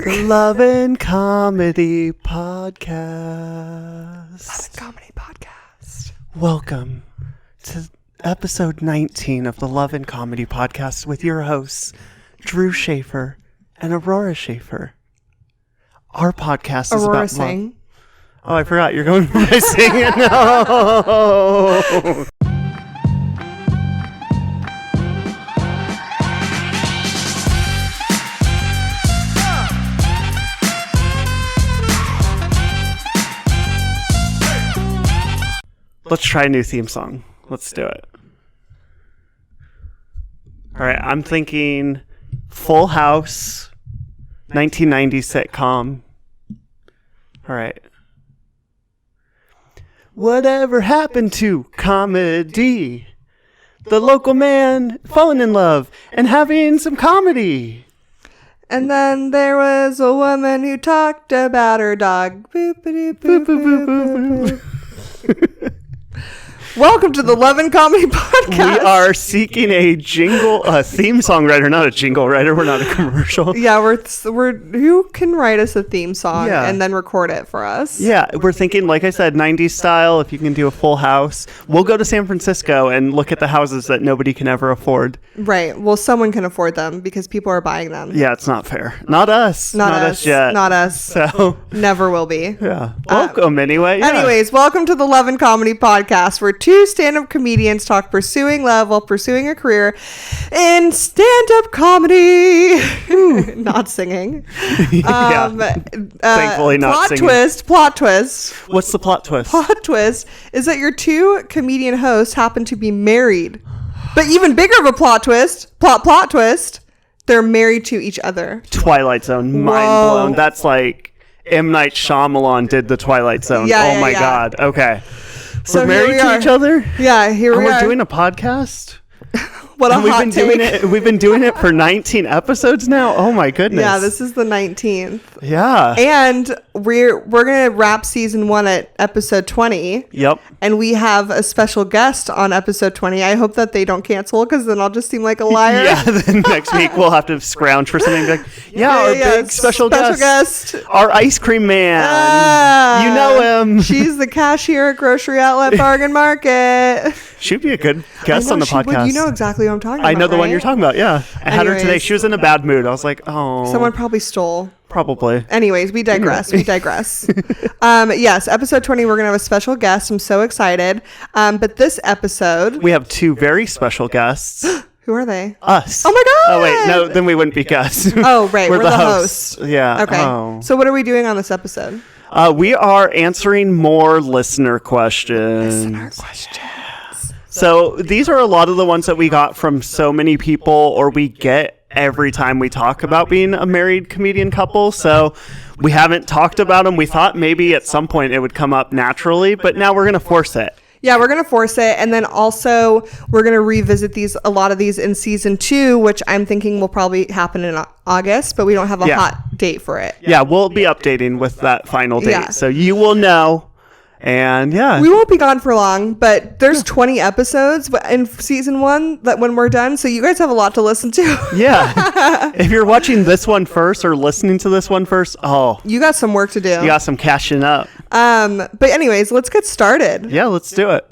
The Love and Comedy Podcast. Love and Comedy Podcast. Welcome to episode 19 of the Love and Comedy Podcast with your hosts, Drew Shafer and Aurora Singh. Our podcast is Aurora about Singh. love. Oh, I forgot. You're going by singing. No. Let's try a new theme song. Let's do it. All right, I'm thinking Full House, 1990s sitcom. All right. Whatever happened to comedy? The local man falling in love and having some comedy. And then there was a woman who talked about her dog. Boop-a-doo, boop, boop, boop, boop. Welcome to the Love and Comedy Podcast. We are seeking a theme song writer, not a jingle writer. We're not a commercial. Yeah, we're who can write us a theme song and then record it for us? Yeah, we're thinking, like I said, 90s style. If you can do a Full House, we'll go to San Francisco and look at the houses that nobody can ever afford. Right. Well, someone can afford them because people are buying them. Yeah, it's not fair. Not us. Not us yet. Not us. So never will be. Yeah. Welcome anyway. Yeah. Anyways, welcome to the Love and Comedy Podcast, where two stand-up comedians talk pursuing love while pursuing a career in stand-up comedy. Not singing. Thankfully not singing. Plot twist. What's the plot twist? Plot twist is that your two comedian hosts happen to be married. But even bigger of a plot twist, they're married to each other. Twilight Zone. Mind blown. That's like M. Night Shyamalan did the Twilight Zone. Oh my God. Okay. So we're married to each other? Yeah, here we are. We're doing a podcast? What a hot take. We've been doing it for 19 episodes now? Oh my goodness. Yeah, this is the 19th. Yeah. And we're going to wrap season 1 at episode 20. Yep. And we have a special guest on episode 20. I hope that they don't cancel because then I'll just seem like a liar. Yeah, then next week we'll have to scrounge for something like, our big special guest. Our ice cream man. You know him. She's the cashier at Grocery Outlet Bargain Market. She'd be a good guest on the podcast. You know exactly what I'm talking about. I know the one you're talking about, yeah. I had her today. She was in a bad mood. I was like, oh. Someone probably stole. Probably. Anyways, we digress. Yes, episode 20, we're going to have a special guest. I'm so excited. But this episode... We have two very special guests. Who are they? Us. Oh my God. Oh, wait. No, then we wouldn't be guests. Oh, right. We're the hosts. Yeah. Okay. Oh. So what are we doing on this episode? We are answering more listener questions. So these are a lot of the ones that we got from so many people, or we get every time we talk about being a married comedian couple. So we haven't talked about them. We thought maybe at some point it would come up naturally, but now we're going to force it. Yeah, we're going to force it. And then also we're going to revisit a lot of these in season 2, which I'm thinking will probably happen in August, but we don't have a hot date for it. Yeah, we'll be updating with that final date. Yeah. So you will know. And yeah, we won't be gone for long, but there's 20 episodes in season 1 that when we're done, so you guys have a lot to listen to. Yeah. If you're watching this one first or listening to this one first, you got some work to do. You got some cashing up. But anyways, let's get started. Yeah, let's do it.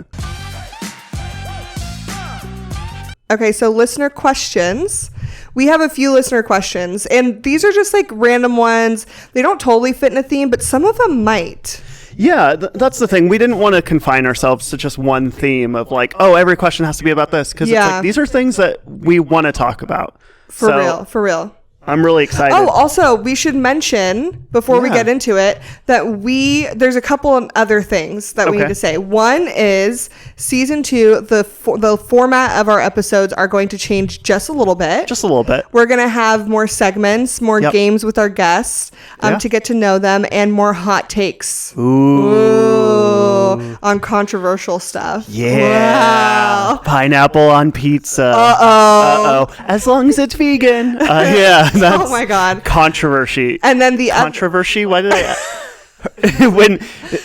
Okay, so listener questions. We have a few listener questions, and these are just like random ones. They don't totally fit in a theme, but some of them might. Yeah, that's the thing. We didn't want to confine ourselves to just one theme of like, every question has to be about this. Because it's like, these are things that we want to talk about. For real. I'm really excited. Oh, also, we should mention, before we get into it, that there's a couple of other things that we need to say. One is, season 2, the format of our episodes are going to change just a little bit. Just a little bit. We're going to have more segments, more games with our guests to get to know them, and more hot takes. Ooh. On controversial stuff. Yeah. Wow. Pineapple on pizza. Uh-oh. As long as it's vegan. Yeah. Oh my God. Controversy. And then controversy. Why did I? When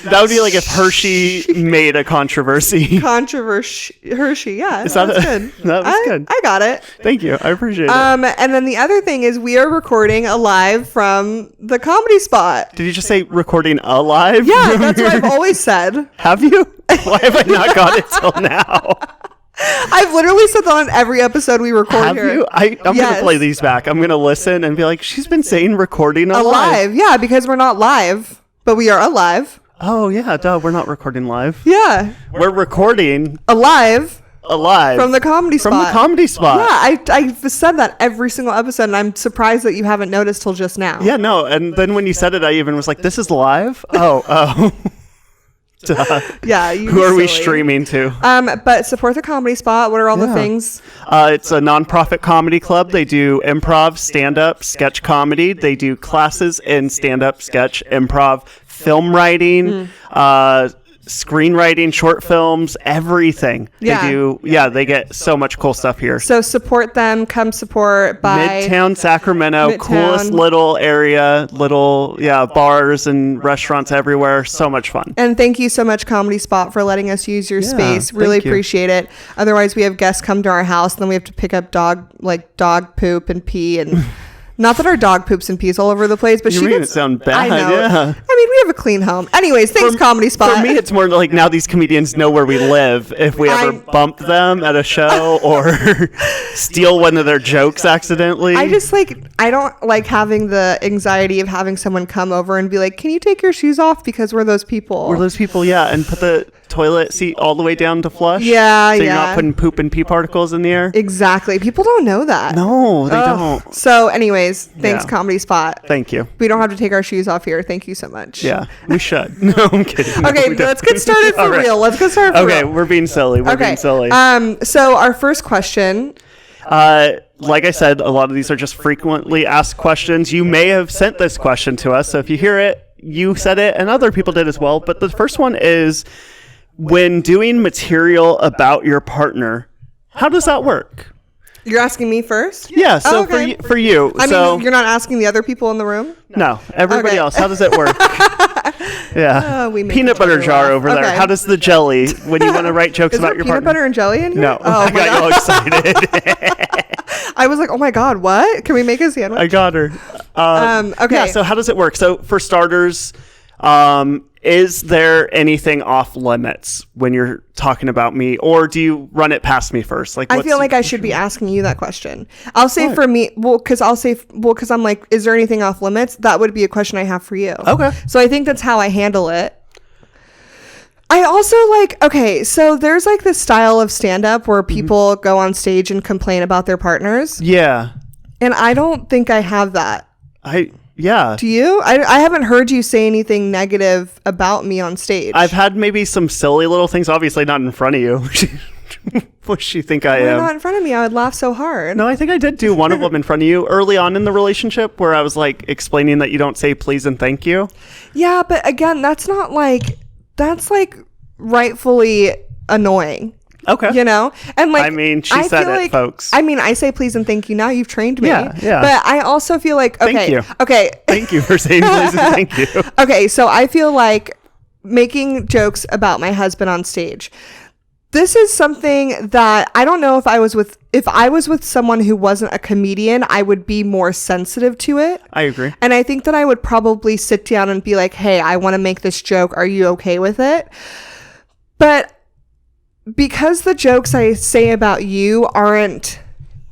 that would be like if Hershey made a controversy. Hershey, yeah. Is That's good. That was good. I got it. Thank you. I appreciate it. And then the other thing is we are recording live from the Comedy Spot. Did you just say recording alive? Yeah, that's what I've always said. Have you? Why have I not got it till now? I've literally said that on every episode we record Have here. you? I'm going to play these back. I'm going to listen and be like, she's been saying recording alive. Yeah, because we're not live, but we are alive. Oh, yeah, duh. We're not recording live. Yeah. We're recording alive from the Comedy Spot. From the Comedy Spot. Yeah, I've said that every single episode, and I'm surprised that you haven't noticed till just now. Yeah, no. And then when you said it, I even was like, this is live? Oh. Duh. Yeah. Who are we streaming to? But support the Comedy Spot. What are all the things? It's a nonprofit comedy club. They do improv, stand-up, sketch comedy. They do classes in stand-up, sketch, improv, film writing, screenwriting, short films, everything. Yeah. They do. Yeah, they get so much cool stuff here. So support them. Come support by Midtown Sacramento, coolest little area, bars and restaurants everywhere. So much fun. And thank you so much, Comedy Spot, for letting us use your space. Really appreciate it. Otherwise, we have guests come to our house, and then we have to pick up dog poop and pee and. Not that our dog poops and pees all over the place, but you made it sound bad. I know. Yeah. I mean, we have a clean home. Anyways, thanks, Comedy Spot. For me, it's more like now these comedians know where we live. If we ever bump them at a show or steal one of their jokes accidentally. I don't like having the anxiety of having someone come over and be like, can you take your shoes off? Because we're those people. We're those people, yeah. And put the toilet seat all the way down to flush. Yeah, so you're not putting poop and pee particles in the air. Exactly. People don't know that. No, they don't. So anyways, thanks, Comedy Spot. Thank you. We don't have to take our shoes off here. Thank you so much. Yeah, we should. No, I'm kidding. Okay, let's get started for real. Let's get started for real. Okay, we're being silly. We're being silly. So our first question. Like I said, a lot of these are just frequently asked questions. You may have sent this question to us, so if you hear it, you said it, and other people did as well. But the first one is, when doing material about your partner, how does that work? You're asking me first? Yeah, so for you. I mean, you're not asking the other people in the room? No, everybody else. How does it work? Yeah. We make peanut butter jar over there. How does the jelly, when you want to write jokes about your partner? Peanut butter and jelly in here? No. I got you all excited. I was like, oh my God, what? Can we make a sandwich? I got her. Okay. Yeah, so how does it work? So for starters, is there anything off limits when you're talking about me, or do you run it past me first? Like, I feel like I should be asking you that question. I'll say for me, because I'm like, is there anything off limits? That would be a question I have for you. Okay. So I think that's how I handle it. I also so there's like this style of stand-up where people go on stage and complain about their partners. Yeah. And I don't think I have that. Yeah. Do you? I haven't heard you say anything negative about me on stage. I've had maybe some silly little things, obviously not in front of you. What does she think I am? Not in front of me. I would laugh so hard. No, I think I did do one of them in front of you early on in the relationship where I was like explaining that you don't say please and thank you. Yeah, but again, that's like rightfully annoying. Okay. You know? And like, I mean, she said it, folks. I mean, I say please and thank you now. You've trained me. Yeah. But I also feel like, okay. Thank you. Okay. Thank you for saying please and thank you. Okay. So I feel like making jokes about my husband on stage. This is something that I don't know if I was with someone who wasn't a comedian, I would be more sensitive to it. I agree. And I think that I would probably sit down and be like, hey, I want to make this joke. Are you okay with it? But because the jokes I say about you aren't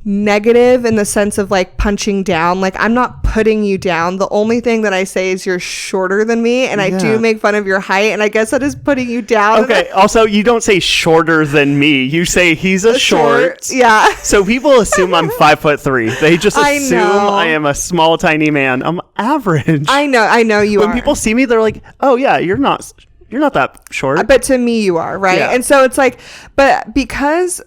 negative in the sense of like punching down, like I'm not putting you down. The only thing that I say is you're shorter than me, and I do make fun of your height, and I guess that is putting you down. Okay. Also, you don't say shorter than me. You say he's a short. Yeah. So people assume I'm 5'3". They just assume I am a small, tiny man. I'm average. I know you are. When people see me, they're like, "Oh yeah, you're not that short." But to me, you are, right? Yeah. And so it's like, but because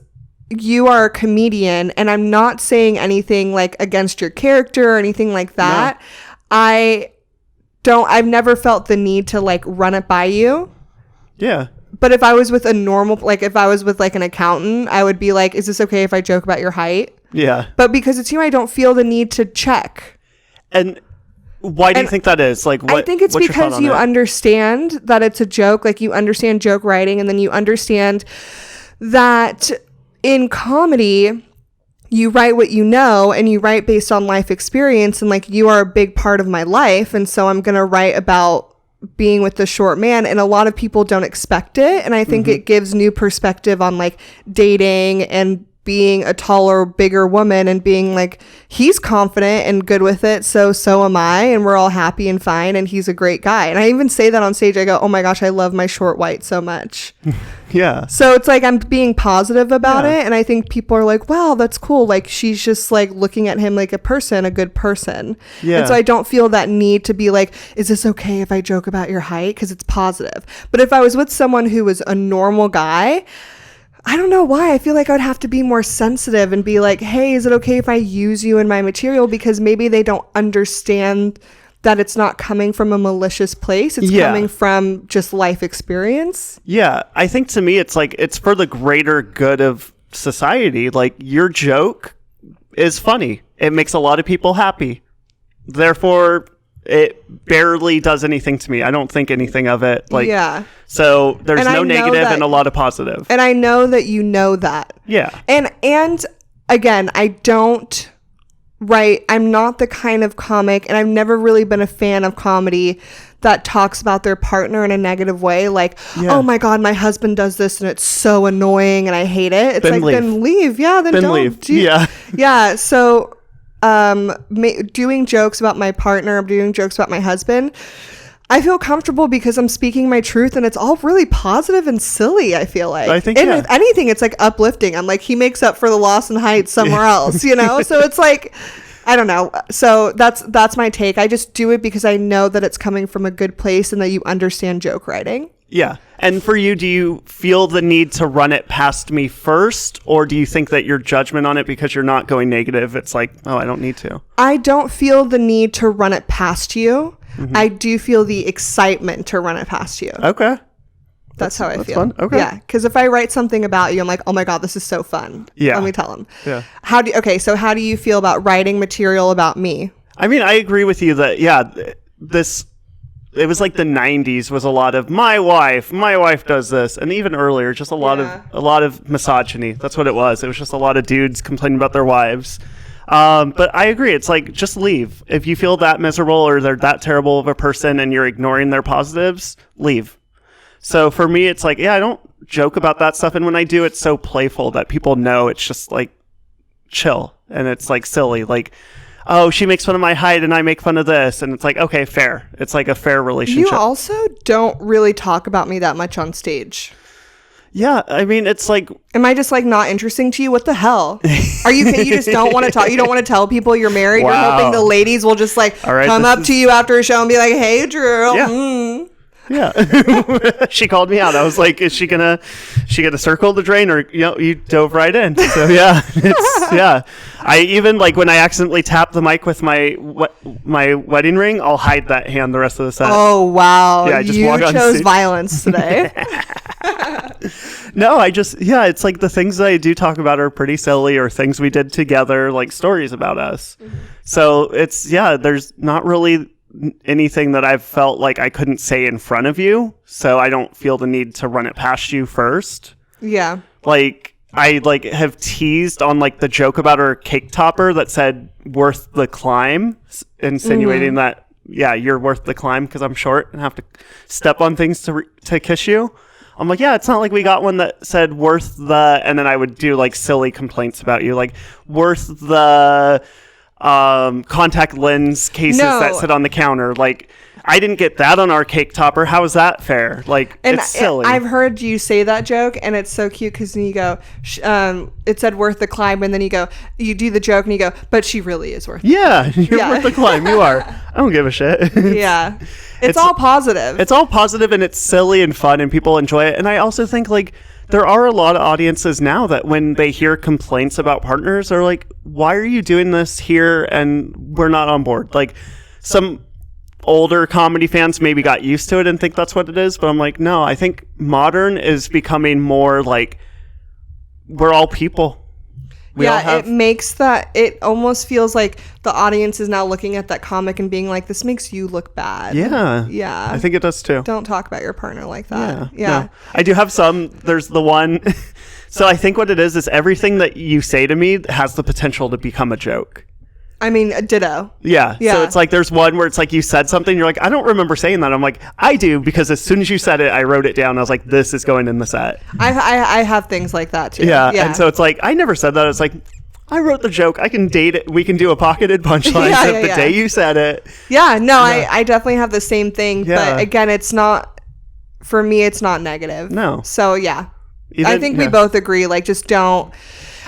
you are a comedian, and I'm not saying anything like against your character or anything like that. No. I've never felt the need to like run it by you. Yeah. But if I was with if I was with like an accountant, I would be like, is this okay if I joke about your height? Yeah. But because it's you, I don't feel the need to check. And why do you think that is? Like, I think it's because you understand that it's a joke. Like, you understand joke writing, and then you understand that in comedy, you write what you know, and you write based on life experience, and like, you are a big part of my life, and so I'm gonna write about being with the short man, and a lot of people don't expect it, and I think it gives new perspective on like dating and being a taller, bigger woman, and being like, he's confident and good with it, so am I, and we're all happy and fine, and he's a great guy. And I even say that on stage. I go, oh my gosh, I love my short white so much. Yeah. So it's like, I'm being positive about it, and I think people are like, wow, that's cool. Like, she's just like looking at him like a person, a good person. Yeah. And so I don't feel that need to be like, is this okay if I joke about your height? Because it's positive. But if I was with someone who was a normal guy, I don't know why. I feel like I would have to be more sensitive and be like, hey, is it okay if I use you in my material? Because maybe they don't understand that it's not coming from a malicious place. It's coming from just life experience. Yeah. I think to me, it's like, it's for the greater good of society. Like, your joke is funny. It makes a lot of people happy. Therefore, it barely does anything to me. I don't think anything of it. Like, so there's no negative and a lot of positive. And I know that you know that. Yeah. And again, I don't write, I'm not the kind of comic, and I've never really been a fan of comedy that talks about their partner in a negative way. Like, oh my God, my husband does this and it's so annoying and I hate it. It's then like, then leave. Yeah, then don't. Leave. Yeah. So doing jokes about my partner, doing jokes about my husband, I feel comfortable because I'm speaking my truth, and it's all really positive and silly, I feel like. I think, and if anything, it's like uplifting. I'm like, he makes up for the loss in height somewhere else, you know? So it's like, I don't know. So that's my take. I just do it because I know that it's coming from a good place and that you understand joke writing. Yeah. And for you, do you feel the need to run it past me first? Or do you think that your judgment on it, because you're not going negative, it's like, oh, I don't need to? I don't feel the need to run it past you. I do feel the excitement to run it past you. Okay. That's how I feel. Fun. Okay. Yeah. Because if I write something about you, I'm like, oh my God, this is so fun. Yeah. Let me tell them. Yeah. So how do you feel about writing material about me? I mean, I agree with you that, it was like the 90s was a lot of my wife does this, and even earlier, just a lot of misogyny. That's what it was. It was just a lot of dudes complaining about their wives. But I agree. It's like, just leave. If you feel that miserable or they're that terrible of a person and you're ignoring their positives, leave. So for me, it's like, I don't joke about that stuff. And when I do, it's so playful that people know it's just like chill. And it's like silly. Like, oh, she makes fun of my height and I make fun of this. And it's like, okay, fair. It's like a fair relationship. You also don't really talk about me that much on stage. Yeah, I mean, it's like... Am I just, like, not interesting to you? What the hell? Are you just don't want to talk? You don't want to tell people you're married? Wow. You're hoping the ladies will just, like, come up to you after a show and be like, hey, Drew. Yeah. Yeah. She called me out. I was like, is she gonna circle the drain, or you dove right in. So I even, like, when I accidentally tap the mic with my wedding ring, I'll hide that hand the rest of the set. Oh wow. Yeah, you chose violence today. No, it's like the things that I do talk about are pretty silly, or things we did together, like stories about us. So it's there's not really anything that I've felt like I couldn't say in front of you, so I don't feel the need to run it past you first. Yeah. Like, I have teased on like the joke about her cake topper that said worth the climb, insinuating that you're worth the climb because I'm short and have to step on things to kiss you. I'm like, it's not like we got one that said worth the, and then I would do like silly complaints about you, like worth the contact lens cases that sit on the counter. Like, I didn't get that on our cake topper. How is that fair? Like, it's silly. I've heard you say that joke, and it's so cute because then you go, it said worth the climb, and then you do the joke, and you go, but she really is worth it. Yeah, you're worth the climb. You are. I don't give a shit. It's all positive. It's all positive, and it's silly and fun, and people enjoy it. And I also think, like, there are a lot of audiences now that when they hear complaints about partners are like, why are you doing this here and we're not on board? Like, some older comedy fans maybe got used to it and think that's what it is, but I'm like, no, I think modern is becoming more like, we're all people. It makes that, it almost feels like the audience is now looking at that comic and being like, this makes you look bad. Yeah. I think it does too. Don't talk about your partner like that. No. I do have some. There's the one. So I think what it is everything that you say to me has the potential to become a joke. I mean, ditto. Yeah. So it's like there's one where it's like you said something, you're like, I don't remember saying that. I'm like, I do, because as soon as you said it, I wrote it down. I was like, this is going in the set. I have things like that too. Yeah. And so it's like, I never said that. It's like, I wrote the joke. I can date it. We can do a pocketed punchline the day you said it. Yeah. No, I definitely have the same thing. But again, it's not, for me, it's not negative. No. So yeah. I think we both agree. Like, just don't.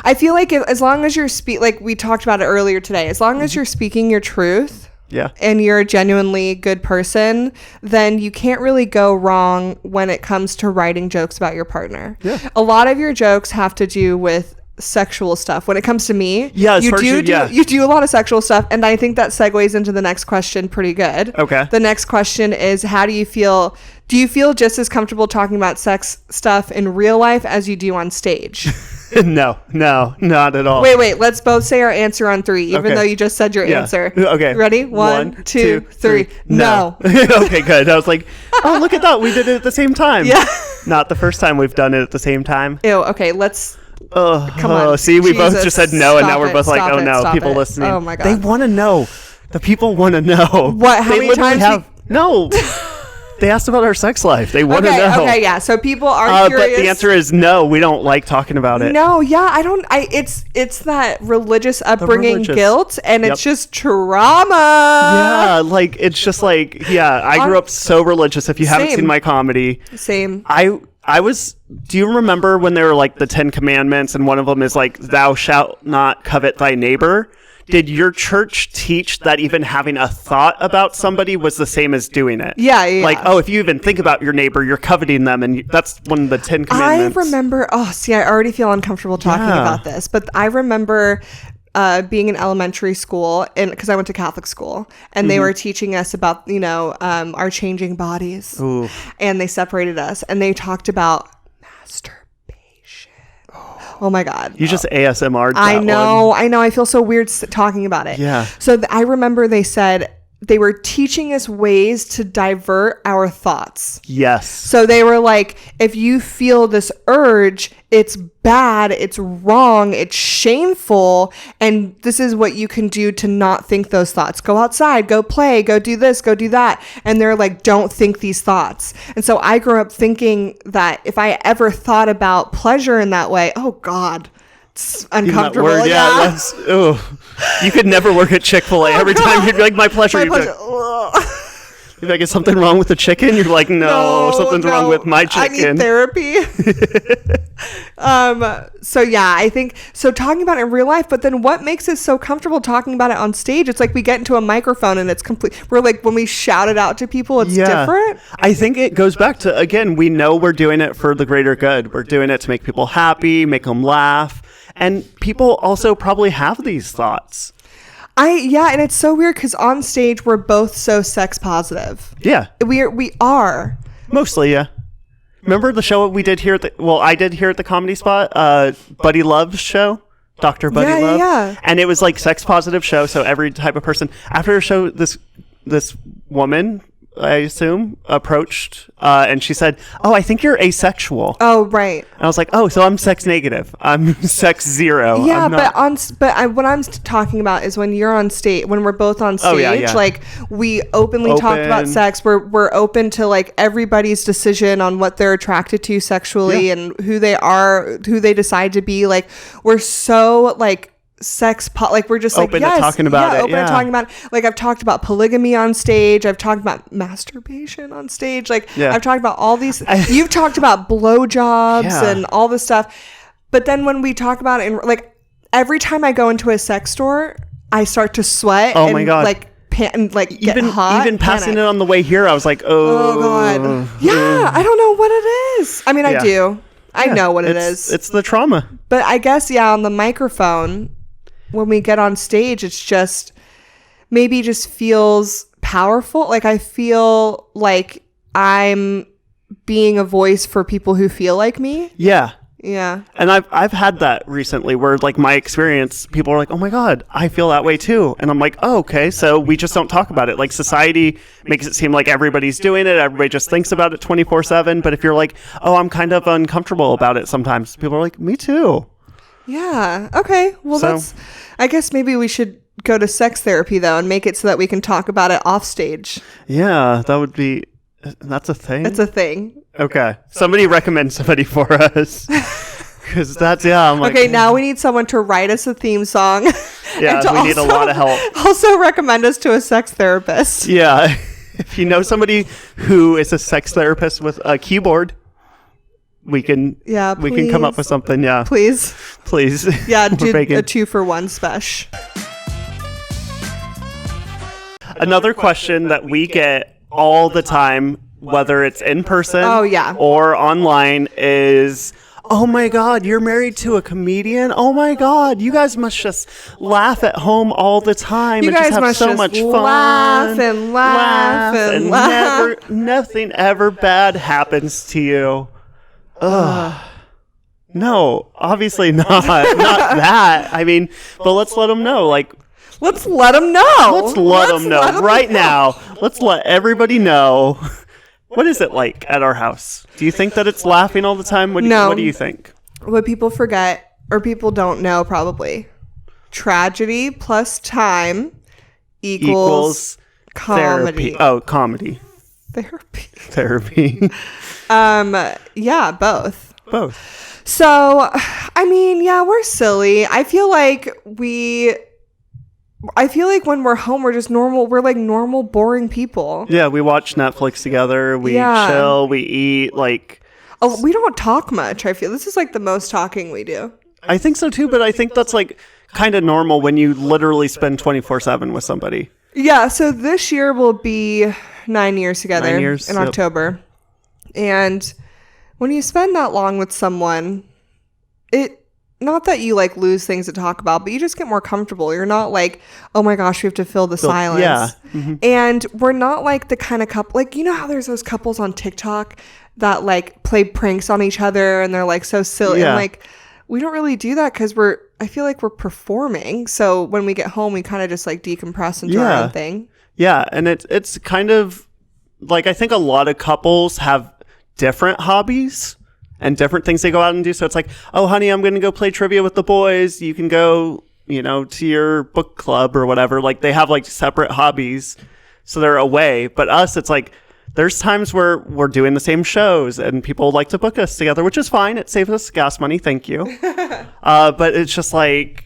I feel like as long as you're like we talked about it earlier today, as long as you're speaking your truth, and you're a genuinely good person, then you can't really go wrong when it comes to writing jokes about your partner. Yeah. A lot of your jokes have to do with sexual stuff. When it comes to me, you do a lot of sexual stuff, and I think that segues into the next question pretty good. Okay. The next question is, how do you feel? Do you feel just as comfortable talking about sex stuff in real life as you do on stage? No, not at all. Wait. Let's both say our answer on 3, even though you just said your answer. Okay. Ready? 1, 2, 3. No. Okay, good. I was like, oh, look at that. We did it at the same time. Yeah. Not the first time we've done it at the same time. Ew. Okay, let's. Come on. See, we both just said no, and now we're both like, oh no, people listening. Oh my God. They want to know. The people want to know. What? How many times? No. They asked about our sex life. They want to know. Okay, yeah. So people are curious. But the answer is no. We don't like talking about it. No, yeah, I don't. It's that religious upbringing guilt, and it's just trauma. Yeah, like it's just like I grew up so religious. If you haven't seen my comedy, same. I was. Do you remember when they were like the 10 Commandments, and one of them is like, "Thou shalt not covet thy neighbor"? Did your church teach that even having a thought about somebody was the same as doing it? Yeah. Like, if you even think about your neighbor, you're coveting them, and that's one of the 10 Commandments. I remember, I already feel uncomfortable talking about this, but I remember being in elementary school, and because I went to Catholic school, and they were teaching us about, our changing bodies. Ooh. And they separated us, and they talked about masturbation. Oh my God. You just ASMR'd that I know. I feel so weird talking about it. Yeah. So I remember they said they were teaching us ways to divert our thoughts. Yes. So they were like, if you feel this urge, it's bad, it's wrong, it's shameful, and this is what you can do to not think those thoughts. Go outside, go play, go do this, go do that. And they're like, don't think these thoughts. And so I grew up thinking that if I ever thought about pleasure in that way, oh God, it's uncomfortable. Word, you could never work at Chick-fil-A. Every time you'd be like, my pleasure. You'd be like, is something wrong with the chicken? You're like, no, something's wrong with my chicken. I need therapy. So yeah, I think so, talking about it in real life, but then what makes it so comfortable talking about it on stage? It's like we get into a microphone and it's complete. We're like, when we shout it out to people, it's different. I think it goes back to, again, we know we're doing it for the greater good. We're doing it to make people happy, make them laugh. And people also probably have these thoughts. And it's so weird because on stage we're both so sex positive. Yeah. We are. Mostly, yeah. Remember the show we did here I did here at the Comedy Spot, Buddy Love's show? Dr. Buddy Love. Yeah. And it was like sex positive show, so every type of person. After the show, this woman, I assume, approached and she said, "Oh, I think you're asexual." Oh, right. And I was like, "Oh, so I'm sex negative. I'm sex zero." Yeah, what I'm talking about is when you're on stage, when we're both on stage, like we openly talk about sex. We're open to like everybody's decision on what they're attracted to sexually and who they are, who they decide to be. Like we're so like like we're just open like to talking about it. Open to talking about it. Like I've talked about polygamy on stage. I've talked about masturbation on stage. Like I've talked about all these. You've talked about blowjobs and all this stuff. But then when we talk about it, like every time I go into a sex store, I start to sweat. Oh my God! Like get hot. Even passing it on the way here, I was like, oh God. Yeah, I don't know what it is. I mean, I do. I know what it is. It's the trauma. But I guess on the microphone, when we get on stage, it's just maybe just feels powerful. Like I feel like I'm being a voice for people who feel like me. Yeah. Yeah. And I've had that recently where like my experience, people are like, oh my God, I feel that way too. And I'm like, oh, okay. So we just don't talk about it. Like society makes it seem like everybody's doing it. Everybody just thinks about it 24/7. But if you're like, oh, I'm kind of uncomfortable about it sometimes, people are like, me too. Yeah. Okay. Well, I guess maybe we should go to sex therapy though and make it so that we can talk about it off stage. Yeah, that's a thing. It's a thing. Okay. Somebody recommend somebody for us. Because I'm like, okay, now we need someone to write us a theme song. Yeah, we need a lot of help. Also recommend us to a sex therapist. Yeah. If you know somebody who is a sex therapist with a keyboard, we can come up with something. Yeah. Please. Yeah, do a 2-for-1 special. Another question that we get all the time, whether it's in person or online, is, oh my God, you're married to a comedian? Oh my God, you guys must just laugh at home all the time and just have so much fun. Laugh and laugh. Nothing ever bad happens to you. Ugh. No, obviously not. Not that. I mean, but let's let them know. Like, let's let them know. Let's let them know right now. Let's let everybody know. What is it like at our house? Do you think that it's laughing all the time? What do you think? What people forget or people don't know probably. Tragedy plus time equals comedy. Therapy. Oh, comedy. Therapy. Yeah, both. So, I mean, yeah, we're silly. I feel like when we're home, we're just normal. We're like normal, boring people. Yeah, we watch Netflix together. We chill. We eat. Like, we don't talk much. I feel this is like the most talking we do. I think so too, but I think that's like kind of normal when you literally spend 24/7 with somebody. Yeah. So this year will be 9 years together in October, and when you spend that long with someone, not that you like lose things to talk about, but you just get more comfortable. You're not like, oh my gosh, we have to fill the silence. Yeah. Mm-hmm. And we're not like the kind of couple, like, you know how there's those couples on TikTok that like play pranks on each other and they're like so silly. Yeah. And like, we don't really do that because I feel like we're performing. So when we get home, we kind of just like decompress and do our own thing. Yeah. And it's kind of like, I think a lot of couples have different hobbies and different things they go out and do. So it's like, oh, honey, I'm going to go play trivia with the boys. You can go, to your book club or whatever. Like they have like separate hobbies. So they're away. But us, it's like, there's times where we're doing the same shows and people like to book us together, which is fine. It saves us gas money. Thank you. But it's just like,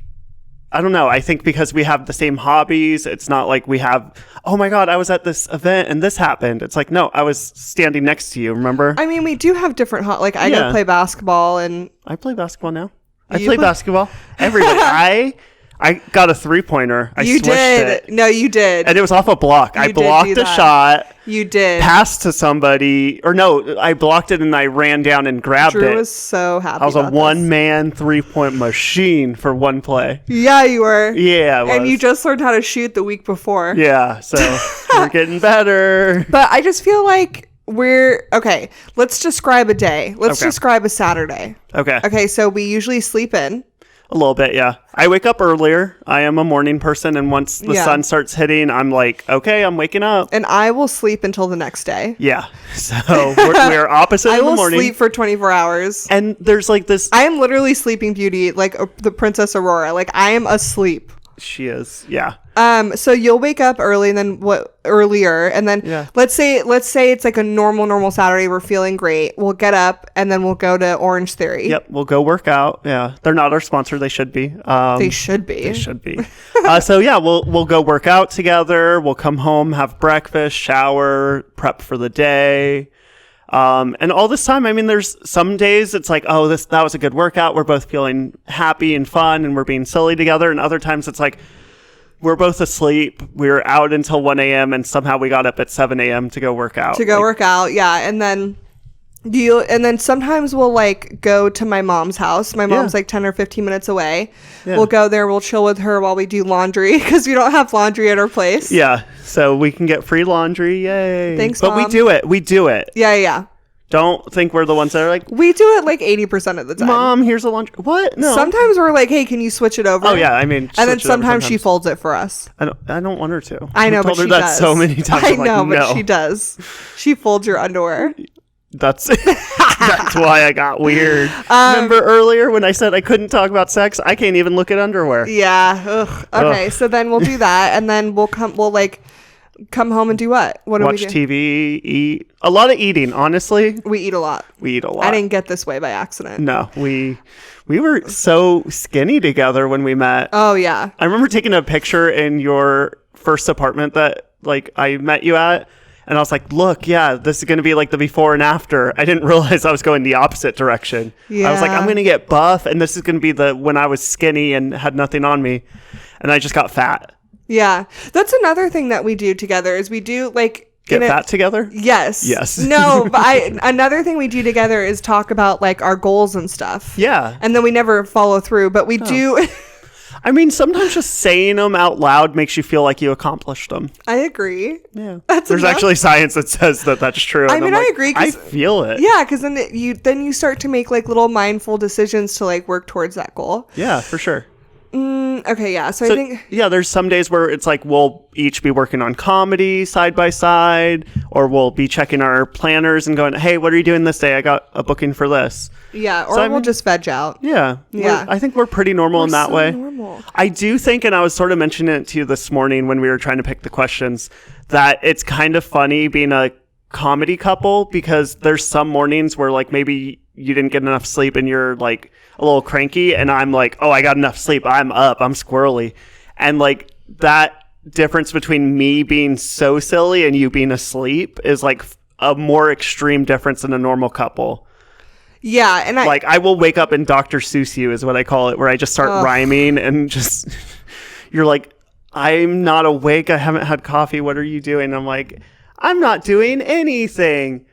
I don't know. I think because we have the same hobbies, it's not like we have, oh my God, I was at this event and this happened. It's like, no, I was standing next to you. Remember? I mean, we do have different, like I go play basketball and I play basketball now. I play basketball every day. I got a 3-pointer. I switched it. No, you did. And it was off a block. I blocked a shot. You did. Passed to somebody. Or no, I blocked it and I ran down and grabbed it. Drew was so happy. I was a one-man 3-point machine for one play. Yeah, you were. Yeah, I was. And you just learned how to shoot the week before. Yeah, so we're getting better. But I just feel like let's describe a day. Let's describe a Saturday. Okay, so we usually sleep in. A little bit, yeah. I wake up earlier. I am a morning person, and once the sun starts hitting, I'm like, okay, I'm waking up. And I will sleep until the next day. Yeah. So we're opposite in the morning. I will sleep for 24 hours. And there's like this... I am literally Sleeping Beauty, like the Princess Aurora. Like, I am asleep. She is, yeah. So you'll wake up early and then let's say it's like a normal Saturday. We're feeling great. We'll get up and then we'll go to Orange Theory. Yep. We'll go work out. Yeah. They're not our sponsor. They should be. They should be. So yeah, we'll go work out together. We'll come home, have breakfast, shower, prep for the day. And all this time, I mean, there's some days it's like, oh, that was a good workout. We're both feeling happy and fun and we're being silly together. And other times it's like, we're both asleep. We were out until 1 a.m. and somehow we got up at 7 a.m. to go work out. Work out. Yeah. And then sometimes we'll like go to my mom's house. My mom's like 10 or 15 minutes away. Yeah. We'll go there. We'll chill with her while we do laundry because we don't have laundry at our place. Yeah. So we can get free laundry. Yay. Thanks, But Mom. we do it. Yeah. Don't think we're the ones that are like, we do it like 80% of the time. Mom, here's a lunch. What? No. Sometimes we're like, hey, can you switch it over? Oh yeah, I mean, and then sometimes she folds it for us. I don't want her to. I know, I've told but her she that does. so many times. I know, but she does. She folds your underwear. That's why I got weird. Remember earlier when I said I couldn't talk about sex? I can't even look at underwear. Yeah. Ugh. Okay, so then we'll do that, and then we'll come home and do what? What do we do? Watch TV, eat. A lot of eating, honestly. We eat a lot. I didn't get this way by accident. No, we were so skinny together when we met. Oh, yeah. I remember taking a picture in your first apartment that like I met you at. And I was like, look, yeah, this is going to be like the before and after. I didn't realize I was going the opposite direction. Yeah. I was like, I'm going to get buff. And this is going to be when I was skinny and had nothing on me. And I just got fat. Yeah. That's another thing that we do together is we do like... Get fat together? Yes. Yes. No, but another thing we do together is talk about like our goals and stuff. Yeah. And then we never follow through, but we do... I mean, sometimes just saying them out loud makes you feel like you accomplished them. I agree. Yeah. There's actually science that says that that's true. I mean, I agree. I feel it. Yeah, because then you start to make like little mindful decisions to like work towards that goal. Yeah, for sure. Okay, yeah. So I think... Yeah, there's some days where it's like we'll each be working on comedy side by side, or we'll be checking our planners and going, hey, what are you doing this day? I got a booking for this. Yeah, or we'll just veg out. Yeah. I think we're pretty normal in that way. Normal. I do think, and I was sort of mentioning it to you this morning when we were trying to pick the questions, that it's kind of funny being a comedy couple because there's some mornings where like maybe you didn't get enough sleep and you're like a little cranky, and I'm like, oh, I got enough sleep, I'm up, I'm squirrely. And like that difference between me being so silly and you being asleep is like a more extreme difference than a normal couple. Yeah, and I will wake up and Dr. Seuss you is what I call it, where I just start rhyming and just you're like, I'm not awake, I haven't had coffee, what are you doing? I'm like, I'm not doing anything.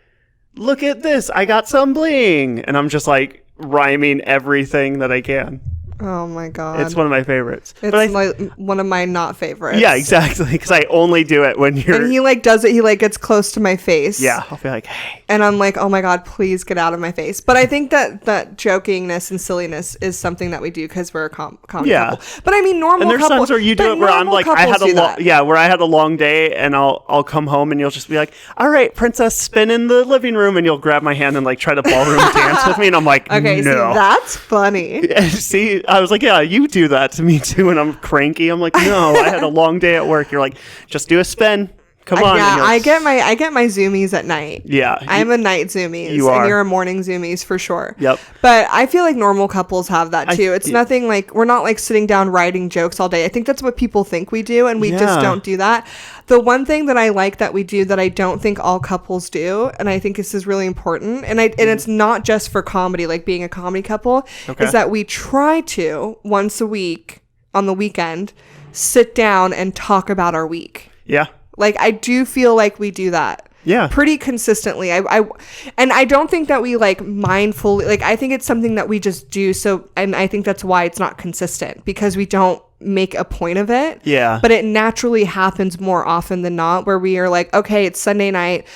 Look at this, I got some bling. And I'm just like rhyming everything that I can. Oh my God. It's one of my favorites. It's like one of my not favorites. Yeah, exactly. Because I only do it when you're... And he like does it, he like gets close to my face. Yeah, I'll be like, hey. And I'm like, oh my God, please get out of my face. But I think that jokingness and silliness is something that we do because we're a comedy couple. But I mean, normal couples... And there's times where you do it where I'm like, I had a long day and I'll come home and you'll just be like, all right, princess, spin in the living room, and you'll grab my hand and like try to ballroom dance with me. And I'm like, okay, no. See, that's funny. See, I was like, yeah, you do that to me too, and I'm cranky. I'm like, no, I had a long day at work. You're like, just do a spin. Come on. Yeah, I get my zoomies at night. Yeah. I'm a night zoomies. You are. And you're a morning zoomies for sure. Yep. But I feel like normal couples have that too. It's nothing like, we're not like sitting down writing jokes all day. I think that's what people think we do, and we just don't do that. The one thing that I like that we do that I don't think all couples do, and I think this is really important, and it's not just for comedy, like being a comedy couple, is that we try to, once a week, on the weekend, sit down and talk about our week. Yeah. Like, I do feel like we do that. Yeah. Pretty consistently. And I don't think that we like mindfully, like, I think it's something that we just do. So, and I think that's why it's not consistent, because we don't make a point of it. Yeah. But it naturally happens more often than not, where we are like, okay, it's Sunday night.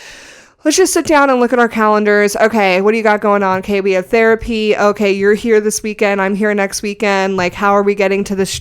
Let's just sit down and look at our calendars. Okay, what do you got going on? Okay, we have therapy. Okay, you're here this weekend. I'm here next weekend. Like, how are we getting to this,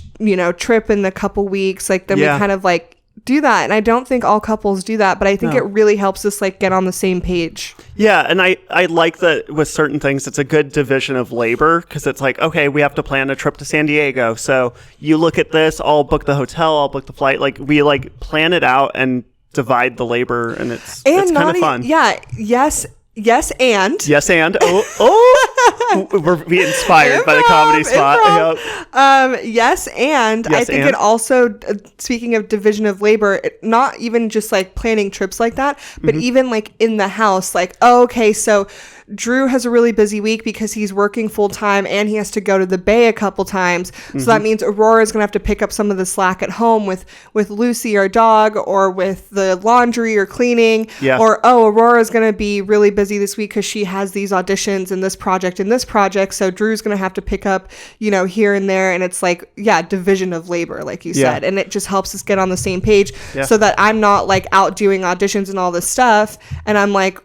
trip in a couple weeks? Like, then we kind of like do that. And I don't think all couples do that, but I think it really helps us like get on the same page. Yeah, and I like that with certain things, it's a good division of labor, because it's like, okay, we have to plan a trip to San Diego. So you look at this, I'll book the hotel, I'll book the flight. Like, we like plan it out and divide the labor, and it's kind of fun. Yeah. Yes, and. Yes, and. Oh, we're being inspired by the comedy spot. Yep. Yes, and I think it also, speaking of division of labor, not even just like planning trips like that, but even like in the house, like, oh, okay, so Drew has a really busy week because he's working full time and he has to go to the Bay a couple times. So that means Aurora is going to have to pick up some of the slack at home with Lucy, our dog, or with the laundry or cleaning. Yeah. Or, oh, Aurora is going to be really busy this week because she has these auditions and this project and this project. So Drew's going to have to pick up, here and there. And it's like, division of labor, like you said. And it just helps us get on the same page so that I'm not like out doing auditions and all this stuff. And I'm like,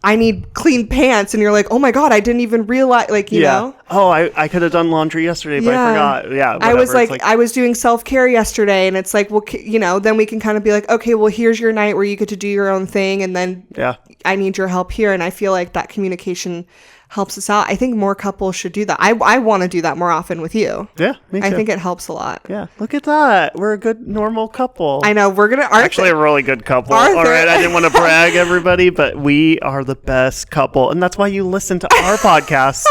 I need clean pants, and you're like, oh my God, I didn't even realize, like, you know? Oh, I could have done laundry yesterday, but I forgot. Yeah. Whatever. I was like, I was doing self-care yesterday, and it's like, well, you know, then we can kind of be like, okay, well, here's your night where you get to do your own thing, and then I need your help here. And I feel like that communication helps us out. I think more couples should do that. I want to do that more often with you. Yeah, me too. I think it helps a lot. Yeah, look at that. We're a good, normal couple. I know. We're actually a really good couple. All right, I didn't want to brag, everybody, but we are the best couple. And that's why you listen to our podcast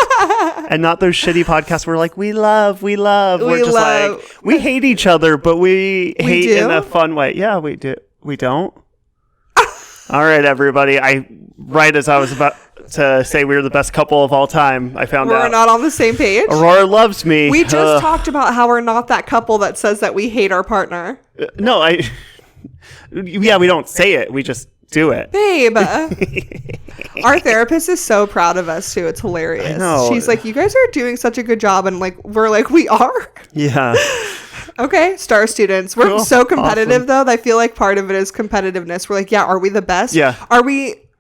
and not those shitty podcasts where like, we love. We're just like, we hate each other, but we hate in a fun way. Yeah, we do. We don't? All right, everybody. Right as I was about to say we were the best couple of all time, I found out we're not on the same page. Aurora loves me. We just talked about how we're not that couple that says that we hate our partner. No, we don't say it. We just do it. Babe. Our therapist is so proud of us too. It's hilarious. I know. She's like, you guys are doing such a good job. And like, we're like, we are. Yeah. Okay, star students. We're so competitive though. I feel like part of it is competitiveness. We're like, yeah, are we the best? Yeah.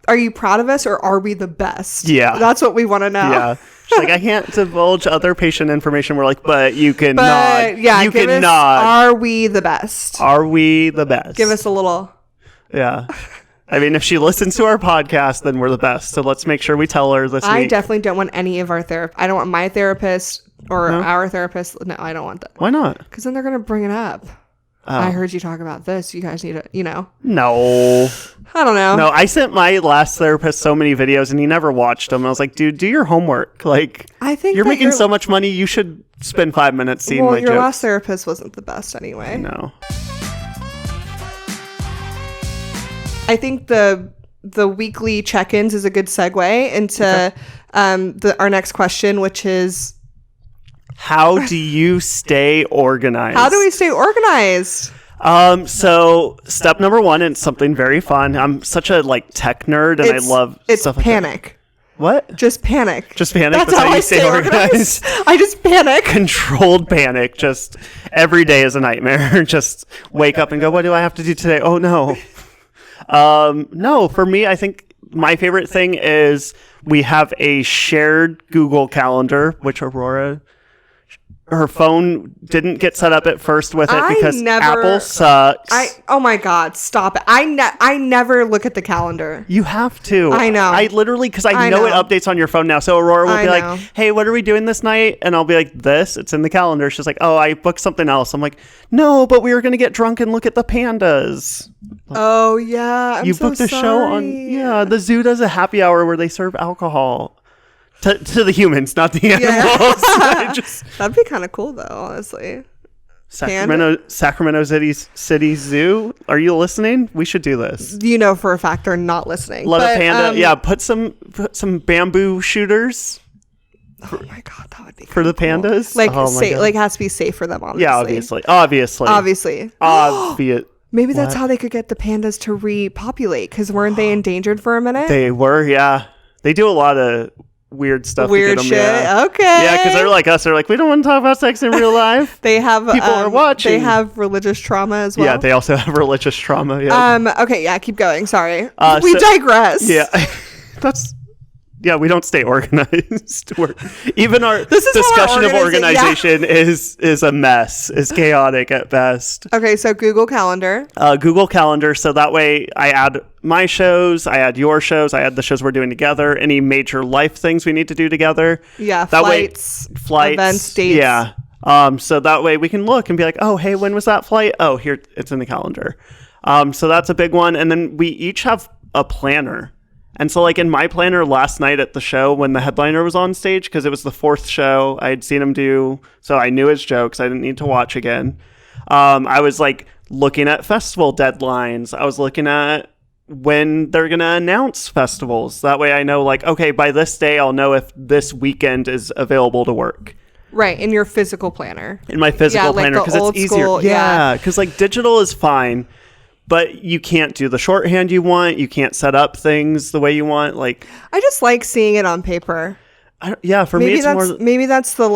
Are you proud of us or are we the best? Yeah. That's what we want to know. Yeah. She's like, I can't divulge other patient information. We're like, but you can nod. Yeah, you can nod. Are we the best? Are we the best? Give us a little. Yeah. I mean, if she listens to our podcast, then we're the best. So let's make sure we tell her this week. I definitely don't want any of our therapists. I don't want my therapist or our therapist. No, I don't want that. Why not? Because then they're going to bring it up. Oh. I heard you talk about this. You guys need to, you know. No. I don't know. No, I sent my last therapist so many videos and he never watched them. I was like, dude, do your homework. Like, I think you're making so much money. You should spend 5 minutes seeing my jokes. Well, your last therapist wasn't the best anyway. No. I think the weekly check-ins is a good segue into our next question, which is, how do you stay organized? How do we stay organized? So step number one, and something very fun. I'm such a tech nerd, and I love stuff like panic. That. What? Just panic. Just panic. That's how I stay organized. I just panic. Controlled panic. Just every day is a nightmare. Just wake up and go, what do I have to do today? Oh no. No, for me, I think my favorite thing is we have a shared Google Calendar, which Aurora, her phone didn't get set up at first with it because Apple sucks. Oh my God, stop it. I never look at the calendar. You have to. I know. I literally, because I know it updates on your phone now. So Aurora will be like, hey, what are we doing this night? And I'll be like, this? It's in the calendar. She's like, oh, I booked something else. I'm like, no, but we were going to get drunk and look at the pandas. Oh, yeah. You booked a show on, the zoo does a happy hour where they serve alcohol. To the humans, not the animals. Yeah. That'd be kind of cool, though, honestly. Sacramento City Zoo. Are you listening? We should do this. You know for a fact they're not listening. Let a panda. Put some bamboo shooters. Oh my God, that would be for the pandas. Cool. Like it has to be safe for them. Obviously. Yeah, obviously. Maybe that's how they could get the pandas to repopulate. Because weren't they endangered for a minute? They were. Yeah, they do a lot of weird stuff. Weird shit. Yeah. Okay. Yeah, because they're like us. They're like, we don't want to talk about sex in real life. They have people are watching. They have religious trauma as well. Yeah, they also have religious trauma. Yeah. Okay. Yeah. Keep going. Sorry. We digress. Yeah. We don't stay organized. Even our discussion of organization is a mess. Is chaotic at best. Okay, so Google Calendar. Google Calendar. So that way I add my shows, I add your shows, I add the shows we're doing together, any major life things we need to do together. Yeah, that flights, events, dates. Yeah. So that way we can look and be like, oh, hey, when was that flight? Oh, here, it's in the calendar. So that's a big one. And then we each have a planner. And so, in my planner last night at the show when the headliner was on stage, because it was the fourth show I had seen him do, so I knew his jokes. I didn't need to watch again. I was, looking at festival deadlines. I was looking at when they're going to announce festivals. That way I know, okay, by this day, I'll know if this weekend is available to work. Right, in your physical planner. In my physical planner, because it's easier. School, because, digital is fine. But you can't do the shorthand you want. You can't set up things the way you want. I just like seeing it on paper. For me, it's more. Maybe that's the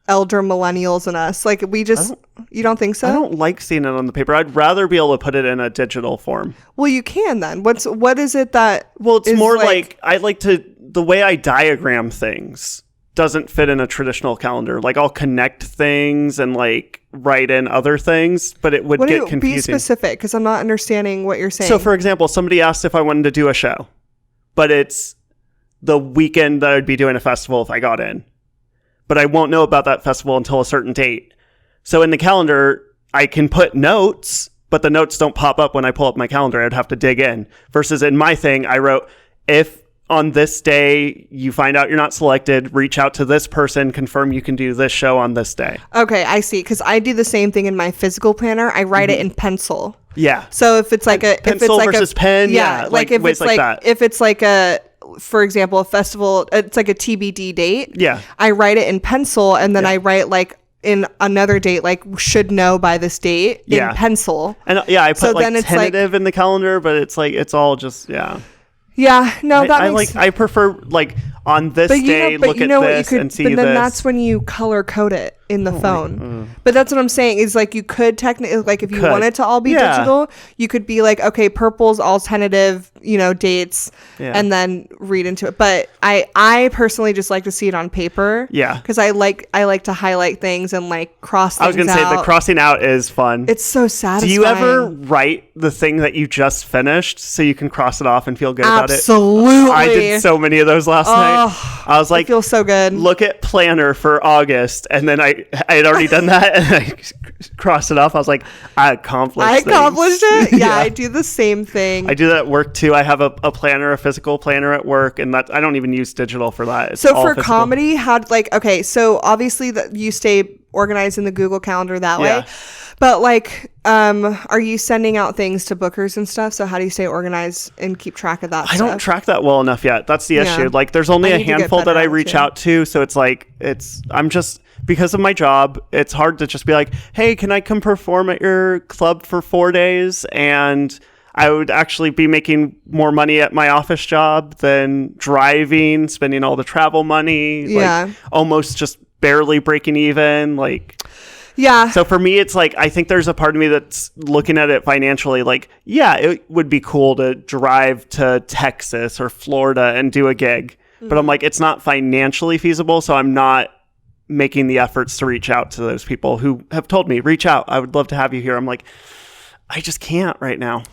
elder millennials and us. Like we just, you don't think so? I don't like seeing it on the paper. I'd rather be able to put it in a digital form. Well, you can then. What is it that? Well, it's more like I like to, the way I diagram things doesn't fit in a traditional calendar. Like I'll connect things and like write in other things, but it would get confusing. Be specific, because I'm not understanding what you're saying. So for example, somebody asked if I wanted to do a show, but it's the weekend that I'd be doing a festival if I got in. But I won't know about that festival until a certain date. So in the calendar, I can put notes, but the notes don't pop up when I pull up my calendar. I'd have to dig in. Versus in my thing, I wrote, if on this day you find out you're not selected, reach out to this person, confirm you can do this show on this day. Okay, I see. Because I do the same thing in my physical planner. I write it in pencil. Yeah. So if it's like pencil versus pen. Yeah. Like if it's like that. If it's like for example, a festival, it's like a TBD date. Yeah. I write it in pencil, and then I write like in another date, like should know by this date in pencil. And I put like tentative in the calendar, but it's like, it's all just, yeah. Yeah, no, that I prefer like on this day, look at this and see this. But then that's when you color code it in the phone. But that's what I'm saying is like you could technically, like if you want it to all be digital, you could be like, okay, purple's all tentative, dates, and then read into it. But I personally just like to see it on paper. Yeah. Because I like to highlight things and like cross things out. I was going to say the crossing out is fun. It's so satisfying. Do you ever write the thing that you just finished so you can cross it off and feel good about it? Absolutely. I did so many of those last night. I was like, it feels so good. Look at planner for August, and then I had already done that, and I crossed it off. I was like, I accomplished it. Yeah, I do the same thing. I do that at work too. I have a planner, a physical planner at work, and that I don't even use digital for that. It's so all for physical. comedy, so obviously that you stay organized in the Google Calendar that way. But like, are you sending out things to bookers and stuff? So how do you stay organized and keep track of that stuff? I don't track that well enough yet. That's the issue. Like there's only a handful that I reach out to. So it's like, I'm just, because of my job, it's hard to just be like, hey, can I come perform at your club for 4 days? And I would actually be making more money at my office job than driving, spending all the travel money, like almost just barely breaking even. Like, yeah. So for me, it's like, I think there's a part of me that's looking at it financially, like, yeah, it would be cool to drive to Texas or Florida and do a gig. But I'm like, it's not financially feasible. So I'm not making the efforts to reach out to those people who have told me, reach out. I would love to have you here. I'm like, I just can't right now.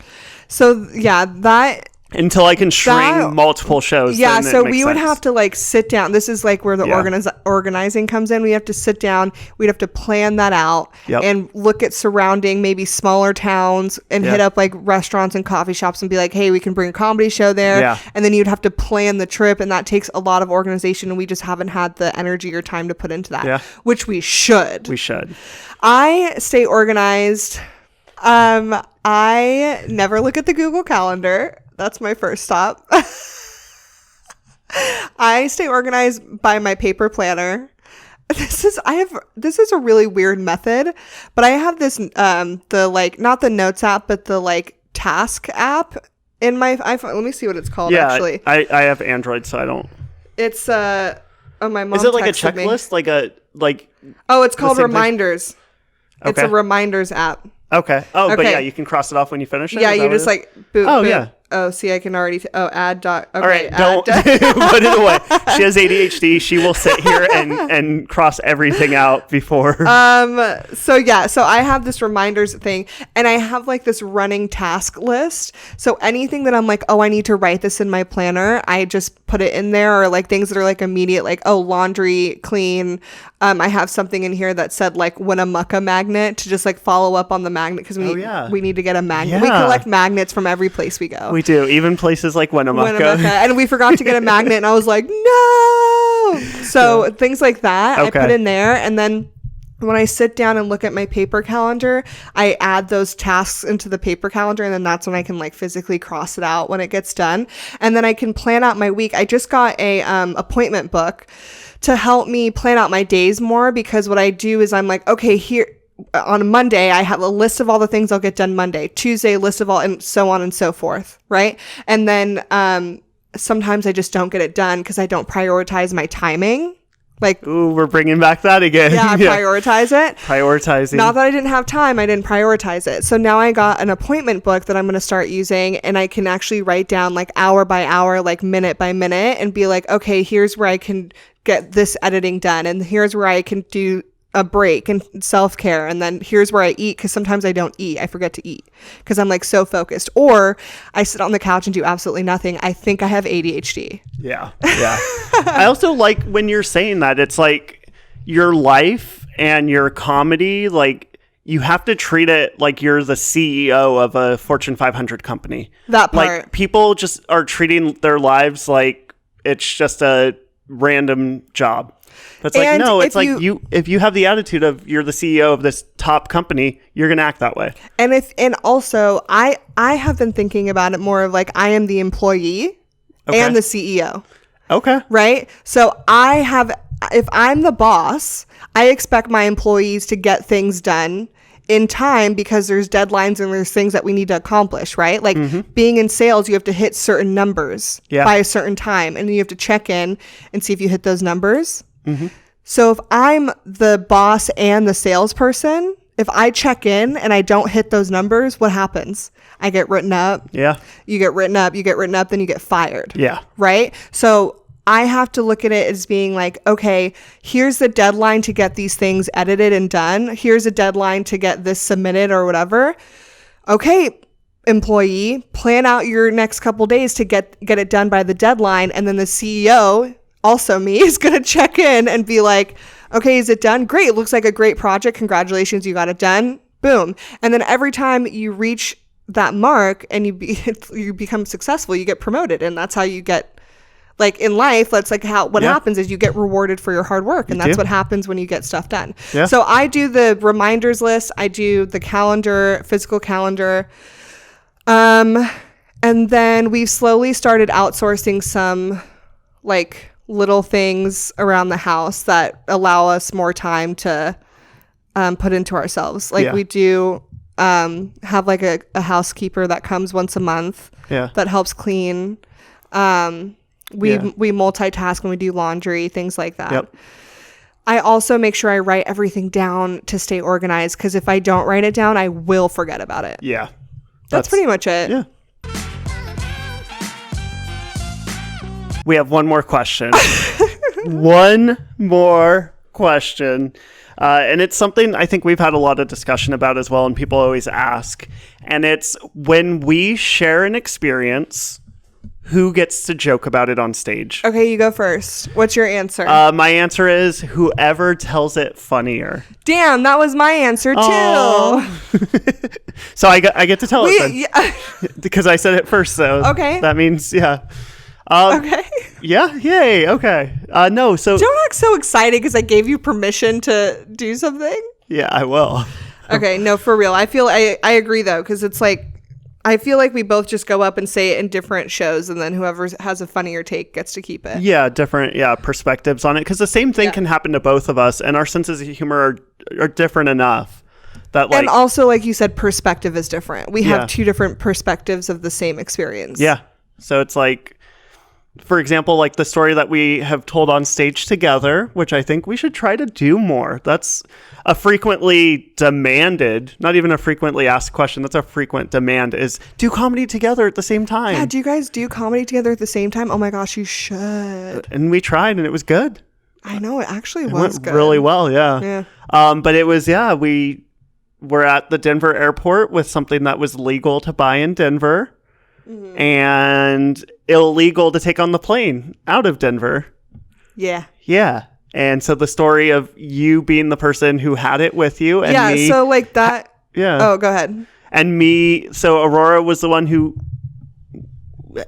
So yeah, that... Until I can string multiple shows. Yeah, so we would have to like sit down. This is like where the organizing comes in. We have to sit down. We'd have to plan that out and look at surrounding maybe smaller towns and hit up like restaurants and coffee shops and be like, hey, we can bring a comedy show there. Yeah. And then you'd have to plan the trip, and that takes a lot of organization, and we just haven't had the energy or time to put into that, which we should. We should. I stay organized. I never look at the Google Calendar. That's my first stop. I stay organized by my paper planner. This is a really weird method, but I have this the like, not the notes app, but the like task app in my iPhone. Let me see what it's called. Actually, I have Android, so I don't. It's my mom. Is it like a checklist? Oh, it's called Reminders. Okay. It's a Reminders app. Okay. Oh, okay. But yeah, you can cross it off when you finish it. Yeah, you just like boot. Oh, boot. Yeah. Oh, see, I can already... add doc... Okay, all right, don't put it away. She has ADHD. She will sit here and cross everything out before... So I have this reminders thing, and I have like this running task list. So anything that I'm like, oh, I need to write this in my planner, I just put it in there, or like things that are like immediate, like, oh, laundry, clean. I have something in here that said like Winnemucca magnet to just like follow up on the magnet, because we need to get a magnet. We collect magnets from every place we go. We do, even places like Winnemucca. And we forgot to get a magnet, and I was like, no. So things like that, I put in there, and then when I sit down and look at my paper calendar, I add those tasks into the paper calendar, and then that's when I can like physically cross it out when it gets done. And then I can plan out my week. I just got a appointment book to help me plan out my days more, because what I do is I'm like, okay, here on Monday, I have a list of all the things I'll get done Monday, Tuesday, list of all, and so on and so forth. Right. And then, sometimes I just don't get it done because I don't prioritize my timing Like, ooh, we're bringing back that again. Yeah, prioritize it. Prioritizing. Not that I didn't have time, I didn't prioritize it. So now I got an appointment book that I'm going to start using, and I can actually write down like hour by hour, like minute by minute, and be like, okay, here's where I can get this editing done, and here's where I can do a break and self-care, and then here's where I eat, because sometimes I don't eat. I forget to eat because I'm like so focused, or I sit on the couch and do absolutely nothing. I think I have ADHD. Yeah. I also like when you're saying that, it's like your life and your comedy, like you have to treat it like you're the CEO of a Fortune 500 company. That part. Like people just are treating their lives like it's just a random job. It's like, no, it's like if you have the attitude of you're the CEO of this top company, you're going to act that way. And also I have been thinking about it more of like I am the employee and the CEO. Okay. Right? So if I'm the boss, I expect my employees to get things done in time because there's deadlines and there's things that we need to accomplish, right? Like being in sales, you have to hit certain numbers by a certain time, and then you have to check in and see if you hit those numbers. So if I'm the boss and the salesperson, if I check in and I don't hit those numbers, what happens? I get written up. Yeah. You get written up, then you get fired. Yeah. Right? So I have to look at it as being like, okay, here's the deadline to get these things edited and done. Here's a deadline to get this submitted or whatever. Okay, employee, plan out your next couple days to get it done by the deadline. And then the CEO, also me, is going to check in and be like, okay, is it done? Great. It looks like a great project. Congratulations. You got it done. Boom. And then every time you reach that mark and you become successful, you get promoted. And that's how you get, like in life, that's like what happens is you get rewarded for your hard work. And that's what happens when you get stuff done. Yeah. So I do the reminders list. I do the calendar, physical calendar. And then we've slowly started outsourcing some like little things around the house that allow us more time to put into ourselves. Like we do have like a housekeeper that comes once a month that helps clean. We multitask when we do laundry, things like that. Yep. I also make sure I write everything down to stay organized, because if I don't write it down, I will forget about it. Yeah. That's pretty much it. Yeah. We have one more question. One more question. And it's something I think we've had a lot of discussion about as well, and people always ask. And it's when we share an experience, who gets to joke about it on stage? Okay, you go first. What's your answer? My answer is whoever tells it funnier. Damn, that was my answer too. So I get to tell it then. Because I said it first, so that means, okay. Yeah, yay, okay. No, so... Don't act so excited because I gave you permission to do something. Yeah, I will. Okay, no, for real. I agree though, because it's like, I feel like we both just go up and say it in different shows, and then whoever has a funnier take gets to keep it. Yeah, different perspectives on it, because the same thing can happen to both of us, and our senses of humor are different enough that and also, like you said, perspective is different. We have two different perspectives of the same experience. Yeah, so it's like, for example, like the story that we have told on stage together, which I think we should try to do more. That's a frequently demanded, not even a frequently asked question. That's a frequent demand, is do comedy together at the same time. Yeah, do you guys do comedy together at the same time? Oh my gosh, you should. And we tried, and it was good. I know, it actually went good. Really well, yeah. But it was, we were at the Denver airport with something that was legal to buy in Denver. Mm-hmm. And illegal to take on the plane out of Denver. Yeah. And so the story of you being the person who had it with you and me. So like that. Oh, go ahead. And me. So Aurora was the one who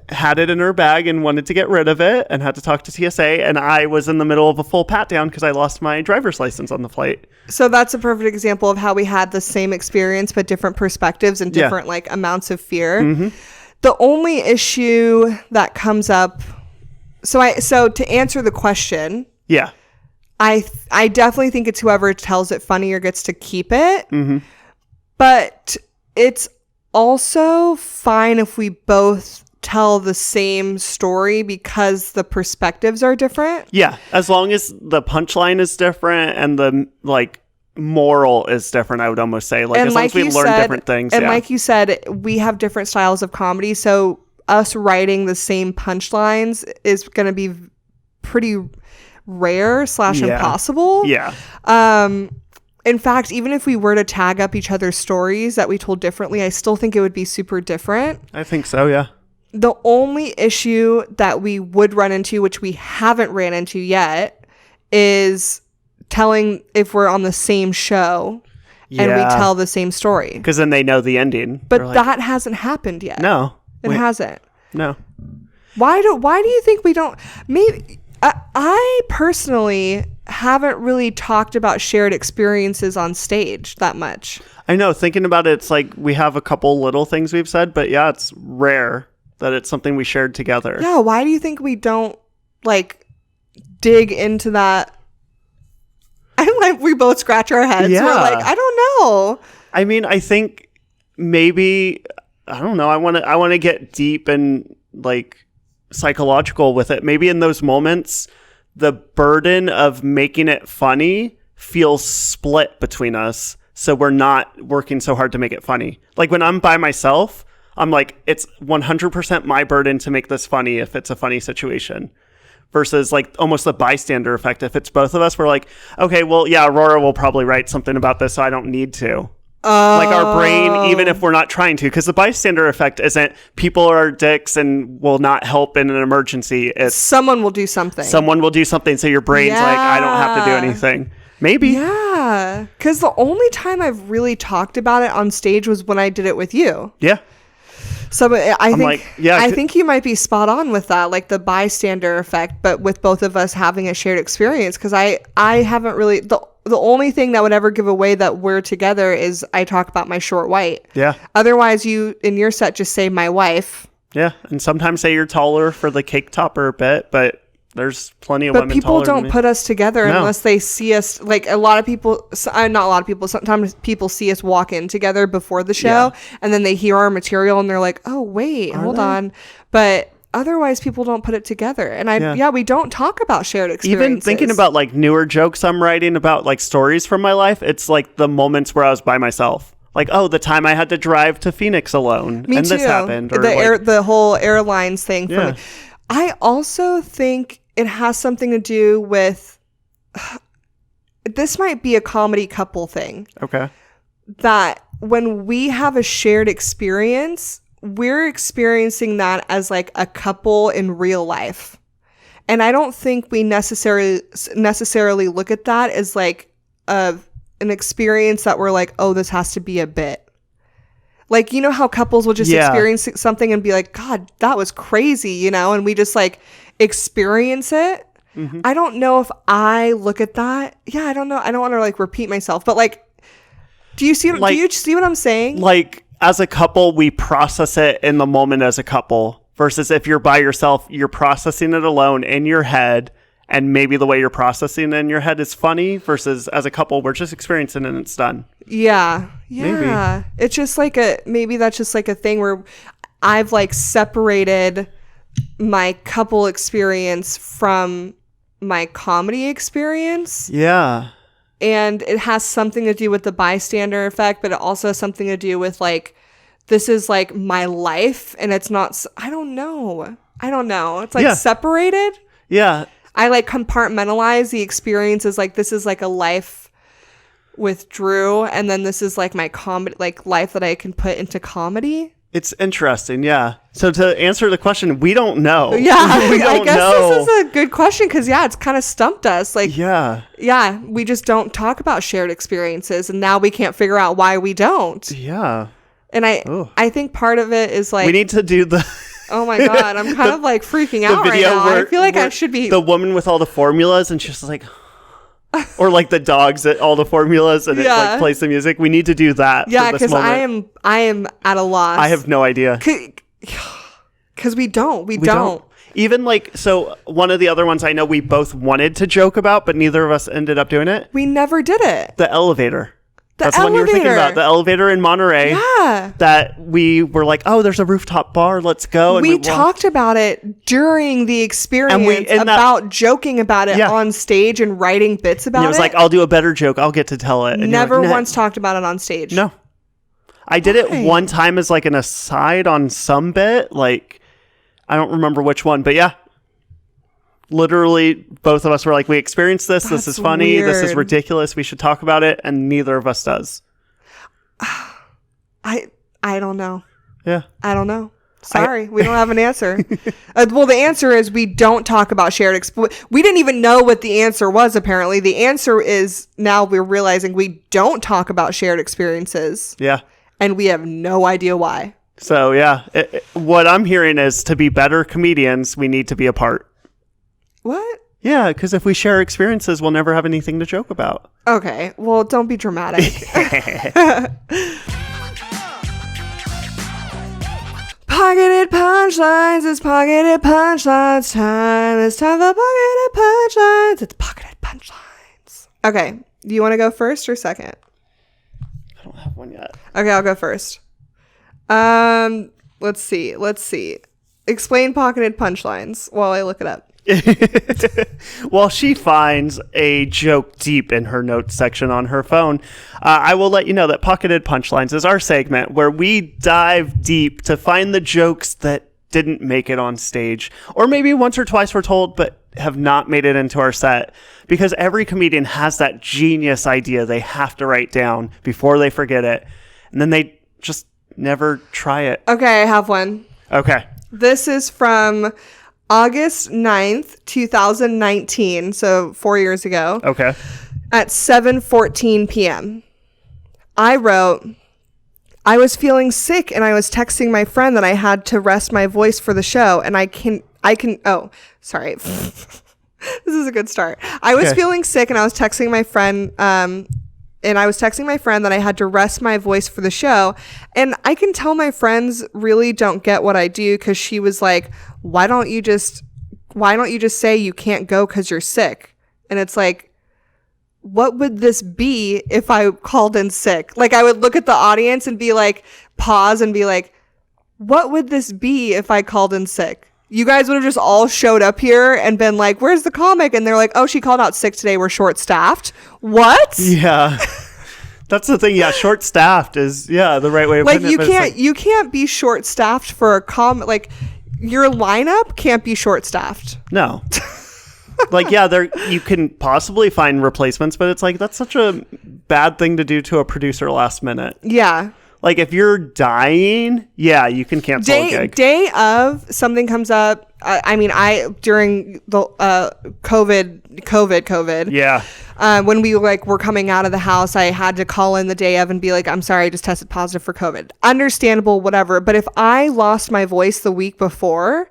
had it in her bag and wanted to get rid of it and had to talk to TSA. And I was in the middle of a full pat down because I lost my driver's license on the flight. So that's a perfect example of how we had the same experience, but different perspectives and different like amounts of fear. Mm-hmm. The only issue that comes up, so to answer the question, I definitely think it's whoever tells it funnier gets to keep it. Mm-hmm. But it's also fine if we both tell the same story because the perspectives are different. Yeah, as long as the punchline is different and the like moral is different, I would almost say. Like, and as long as we learn different things. And like you said, we have different styles of comedy, so us writing the same punchlines is going to be pretty rare / impossible. Yeah. In fact, even if we were to tag up each other's stories that we told differently, I still think it would be super different. I think so, yeah. The only issue that we would run into, which we haven't ran into yet, is telling if we're on the same show and we tell the same story. Because then they know the ending. But that hasn't happened yet. No. It hasn't. No. Why do you think we don't? Maybe I personally haven't really talked about shared experiences on stage that much. I know. Thinking about it, it's like we have a couple little things we've said, but yeah, it's rare that it's something we shared together. Yeah. Why do you think we don't like dig into that? And like we both scratch our heads. Yeah. We're like, I don't know. I mean, I think maybe, I don't know. I want to get deep and like psychological with it. Maybe in those moments, the burden of making it funny feels split between us. So we're not working so hard to make it funny. Like when I'm by myself, I'm like, it's 100% my burden to make this funny if it's a funny situation. Versus like almost the bystander effect. If it's both of us, we're like, okay, well, yeah, Aurora will probably write something about this, so I don't need to. Like our brain, even if we're not trying to, because the bystander effect isn't people are dicks and will not help in an emergency. It's someone will do something. Someone will do something. So your brain's like, I don't have to do anything. Maybe. Yeah. Because the only time I've really talked about it on stage was when I did it with you. Yeah. So I think you might be spot on with that, like the bystander effect, but with both of us having a shared experience. Because I haven't really, the only thing that would ever give away that we're together is I talk about my short white. Yeah. Otherwise, you in your set just say my wife. Yeah, and sometimes say you're taller for the cake topper bit, but there's plenty of women taller than me. But people don't put us together unless they see us. Like a lot of people, not a lot of people, sometimes people see us walk in together before the show and then they hear our material and they're like, oh, wait, hold on. But otherwise, people don't put it together. And we don't talk about shared experiences. Even thinking about like newer jokes I'm writing about like stories from my life, it's like the moments where I was by myself. Like, oh, the time I had to drive to Phoenix alone. Me and too. This happened. Or the whole airlines thing for me. I also think it has something to do with, this might be a comedy couple thing. Okay. That when we have a shared experience, we're experiencing that as like a couple in real life. And I don't think we necessarily look at that as like an experience that we're like, oh, this has to be a bit. Like, you know how couples will just experience something and be like, God, that was crazy, you know? And we just like experience it. Mm-hmm. I don't know if I look at that. Yeah, I don't know. I don't want to like repeat myself, but like, do you see what I'm saying? Like, as a couple, we process it in the moment as a couple versus if you're by yourself, you're processing it alone in your head. And maybe the way you're processing it in your head is funny versus as a couple, we're just experiencing it and it's done. Yeah. Yeah. Maybe. It's just like maybe that's just like a thing where I've like separated my couple experience from my comedy experience. Yeah. And it has something to do with the bystander effect, but it also has something to do with like, this is like my life and it's not, I don't know. It's like separated. Yeah. I like compartmentalize the experience as like, this is like a life with Drew. And then this is like my comedy, like life that I can put into comedy. It's interesting. Yeah. So to answer the question, we don't know. Yeah. We don't know. This is a good question. Cause it's kind of stumped us. Like, yeah, we just don't talk about shared experiences. And now we can't figure out why we don't. Yeah. And I think part of it is like, we need to do the, oh my God, I'm kind of like freaking out right now. I feel like I should be the woman with all the formulas and she's like, or like the dogs at all the formulas and it like plays the music. We need to do that. Yeah, because I am at a loss. I have no idea. Because we don't. Even like, so one of the other ones I know we both wanted to joke about, but neither of us ended up doing it. We never did it. The elevator. That's the one you were thinking about. The elevator in Monterey. Yeah. That we were like, oh, there's a rooftop bar. Let's go. And we talked about it during the experience about joking about it on stage and writing bits about it. It was like, I'll do a better joke. I'll get to tell it. And never once talked about it on stage. No. I did it one time as like an aside on some bit. Like, I don't remember which one, but yeah. Literally, both of us were like, we experienced this. This is funny. Weird. This is ridiculous. We should talk about it. And neither of us does. I don't know. Yeah. I don't know. Sorry. We don't have an answer. Well, the answer is we don't talk about shared we didn't even know what the answer was, apparently. The answer is now we're realizing we don't talk about shared experiences. Yeah. And we have no idea why. So, yeah. What I'm hearing is to be better comedians, we need to be apart. What? Yeah, because if we share experiences, we'll never have anything to joke about. Okay, well, don't be dramatic. Pocketed punchlines, it's pocketed punchlines time. It's time for pocketed punchlines. It's pocketed punchlines. Okay, do you want to go first or second? I don't have one yet. Okay, I'll go first. Let's see. Explain pocketed punchlines while I look it up. While she finds a joke deep in her notes section on her phone, I will let you know that Pocketed Punchlines is our segment where we dive deep to find the jokes that didn't make it on stage, or maybe once or twice were told but have not made it into our set, because every comedian has that genius idea they have to write down before they forget it, and then they just never try it. Okay, I have one. Okay. This is from August 9th, 2019, so 4 years ago. Okay. At 7:14 p.m. I wrote, I was feeling sick and I was texting my friend that I had to rest my voice for the show, and oh, sorry. This is a good start. I was feeling sick and I was texting my friend, that I had to rest my voice for the show. And I can tell my friends really don't get what I do, because she was like, why don't you just say you can't go because you're sick? And it's like, what would this be if I called in sick? Like, I would look at the audience and be like, pause and be like, what would this be if I called in sick? You guys would have just all showed up here and been like, where's the comic? And they're like, oh, she called out sick today. We're short-staffed. What? Yeah. That's the thing. Yeah. Short-staffed is, the right way of putting it. You can't be short-staffed for a comic. Like, your lineup can't be short-staffed. No. Like, you can possibly find replacements, but it's like, that's such a bad thing to do to a producer last minute. Yeah. Like, if you're dying, you can cancel a gig. Day of, something comes up. During the COVID. Yeah. When we were coming out of the house, I had to call in the day of and be like, I'm sorry, I just tested positive for COVID. Understandable, whatever. But if I lost my voice the week before,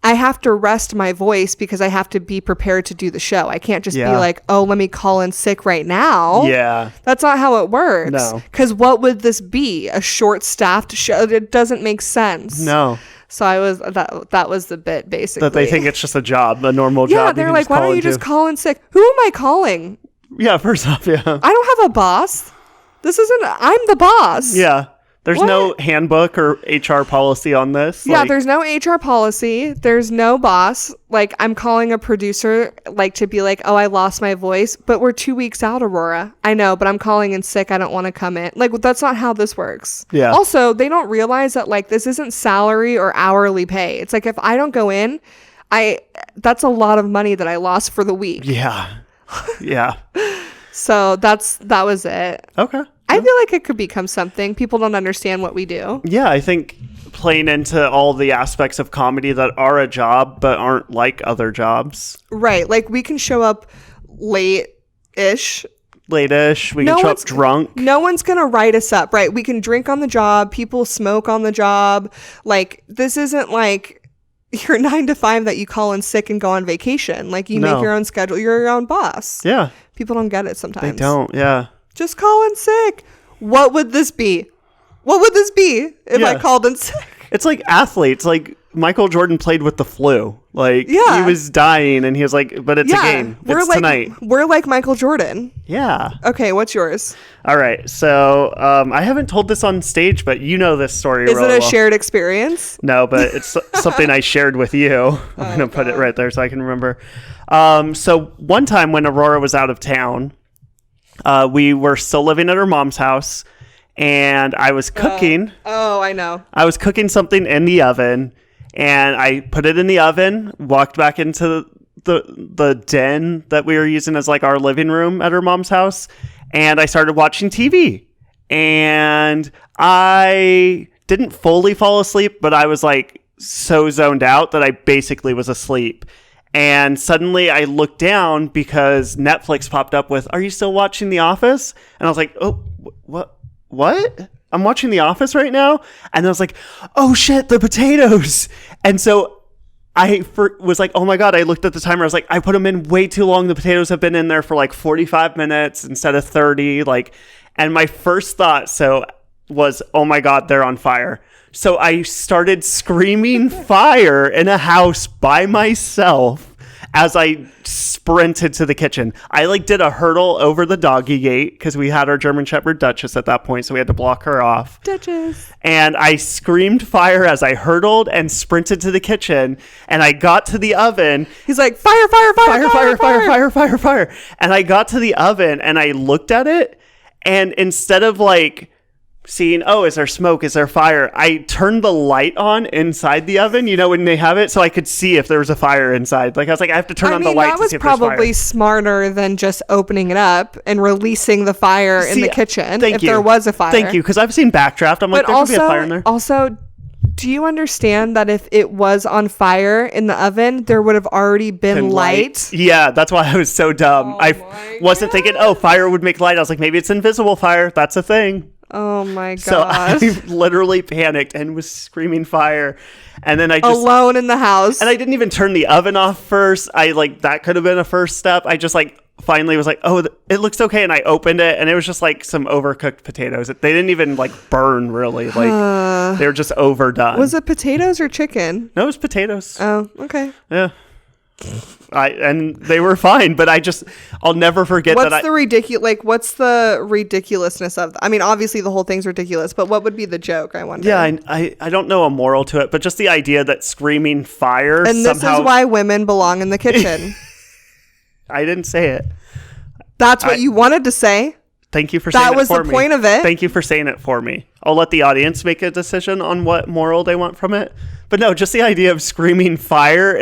I have to rest my voice because I have to be prepared to do the show. I can't just be like, oh, let me call in sick right now. Yeah. That's not how it works. No. Because what would this be? A short-staffed show? It doesn't make sense. No. So that was the bit, basically. That they think it's just a job, a normal job. Yeah, they're like, why don't you just call in sick? Who am I calling? Yeah, first off, I don't have a boss. I'm the boss. Yeah. There's no handbook or HR policy on this. Yeah, there's no HR policy. There's no boss. Like, I'm calling a producer, like, to be like, oh, I lost my voice. But we're 2 weeks out, Aurora. I know, but I'm calling in sick. I don't want to come in. Like, that's not how this works. Yeah. Also, they don't realize that, like, this isn't salary or hourly pay. It's like, if I don't go in, that's a lot of money that I lost for the week. Yeah. Yeah. So that was it. Okay. I feel like it could become something. People don't understand what we do. Yeah, I think playing into all the aspects of comedy that are a job but aren't like other jobs. Right. Like, we can show up late-ish. Late-ish. We can show up drunk. No one's going to write us up, right? We can drink on the job. People smoke on the job. Like, this isn't like your 9 to 5 that you call in sick and go on vacation. Like, you make your own schedule. You're your own boss. Yeah. People don't get it sometimes. They don't, yeah. Just call in sick. What would this be? What would this be if I called in sick? It's like athletes. Like, Michael Jordan played with the flu. Like, he was dying, and he was like, but it's a game. It's tonight. We're like Michael Jordan. Yeah. Okay, what's yours? All right. So, I haven't told this on stage, but you know this story Is it a shared experience? No, but it's something I shared with you. I'm going to put it right there so I can remember. So, one time when Aurora was out of town, we were still living at her mom's house, and I was cooking. I know. I was cooking something in the oven, and I put it in the oven, walked back into the den that we were using as like our living room at her mom's house, and I started watching TV. And I didn't fully fall asleep, but I was like so zoned out that I basically was asleep. And suddenly I looked down because Netflix popped up with, "Are you still watching The Office?" And I was like, "Oh, what? I'm watching The Office right now?" And I was like, "Oh shit, the potatoes." And so I was like, "Oh my God," I looked at the timer. I was like, "I put them in way too long. The potatoes have been in there for like 45 minutes instead of 30. And my first thought was, "Oh my God, they're on fire." So I started screaming fire in a house by myself as I sprinted to the kitchen. I did a hurdle over the doggy gate because we had our German Shepherd Duchess at that point, so we had to block her off. Duchess. And I screamed fire as I hurdled and sprinted to the kitchen, and I got to the oven. He's like, fire, fire, fire, fire, fire, fire, fire, fire, fire. And I got to the oven and I looked at it, and instead of seeing, oh, is there smoke? Is there fire? I turned the light on inside the oven, when they have it, so I could see if there was a fire inside. I was like, I have to turn on the light to see if there's fire. That was probably smarter than just opening it up and releasing the fire in the kitchen there was a fire. Thank you, because I've seen Backdraft. I'm like, there could be a fire in there. Also, do you understand that if it was on fire in the oven, there would have already been light? Yeah, that's why I was so dumb. I wasn't thinking, fire would make light. I was like, maybe it's invisible fire. That's a thing. Oh my gosh. So I literally panicked and was screaming fire. And then I just... alone in the house. And I didn't even turn the oven off first. That could have been a first step. I just finally was like, oh, it looks okay. And I opened it, and it was just some overcooked potatoes. They didn't even burn really. They were just overdone. Was it potatoes or chicken? No, it was potatoes. Oh, okay. Yeah. And they were fine, but I'll never forget what's the ridiculousness of obviously the whole thing's ridiculous, but what would be the joke, I wonder? Yeah, I don't know a moral to it, but just the idea that screaming fire and somehow... this is why women belong in the kitchen. I didn't say it. That's what you wanted to say. Thank you for saying it for me. That was the point of it. Thank you for saying it for me. I'll let the audience make a decision on what moral they want from it. But no, just the idea of screaming fire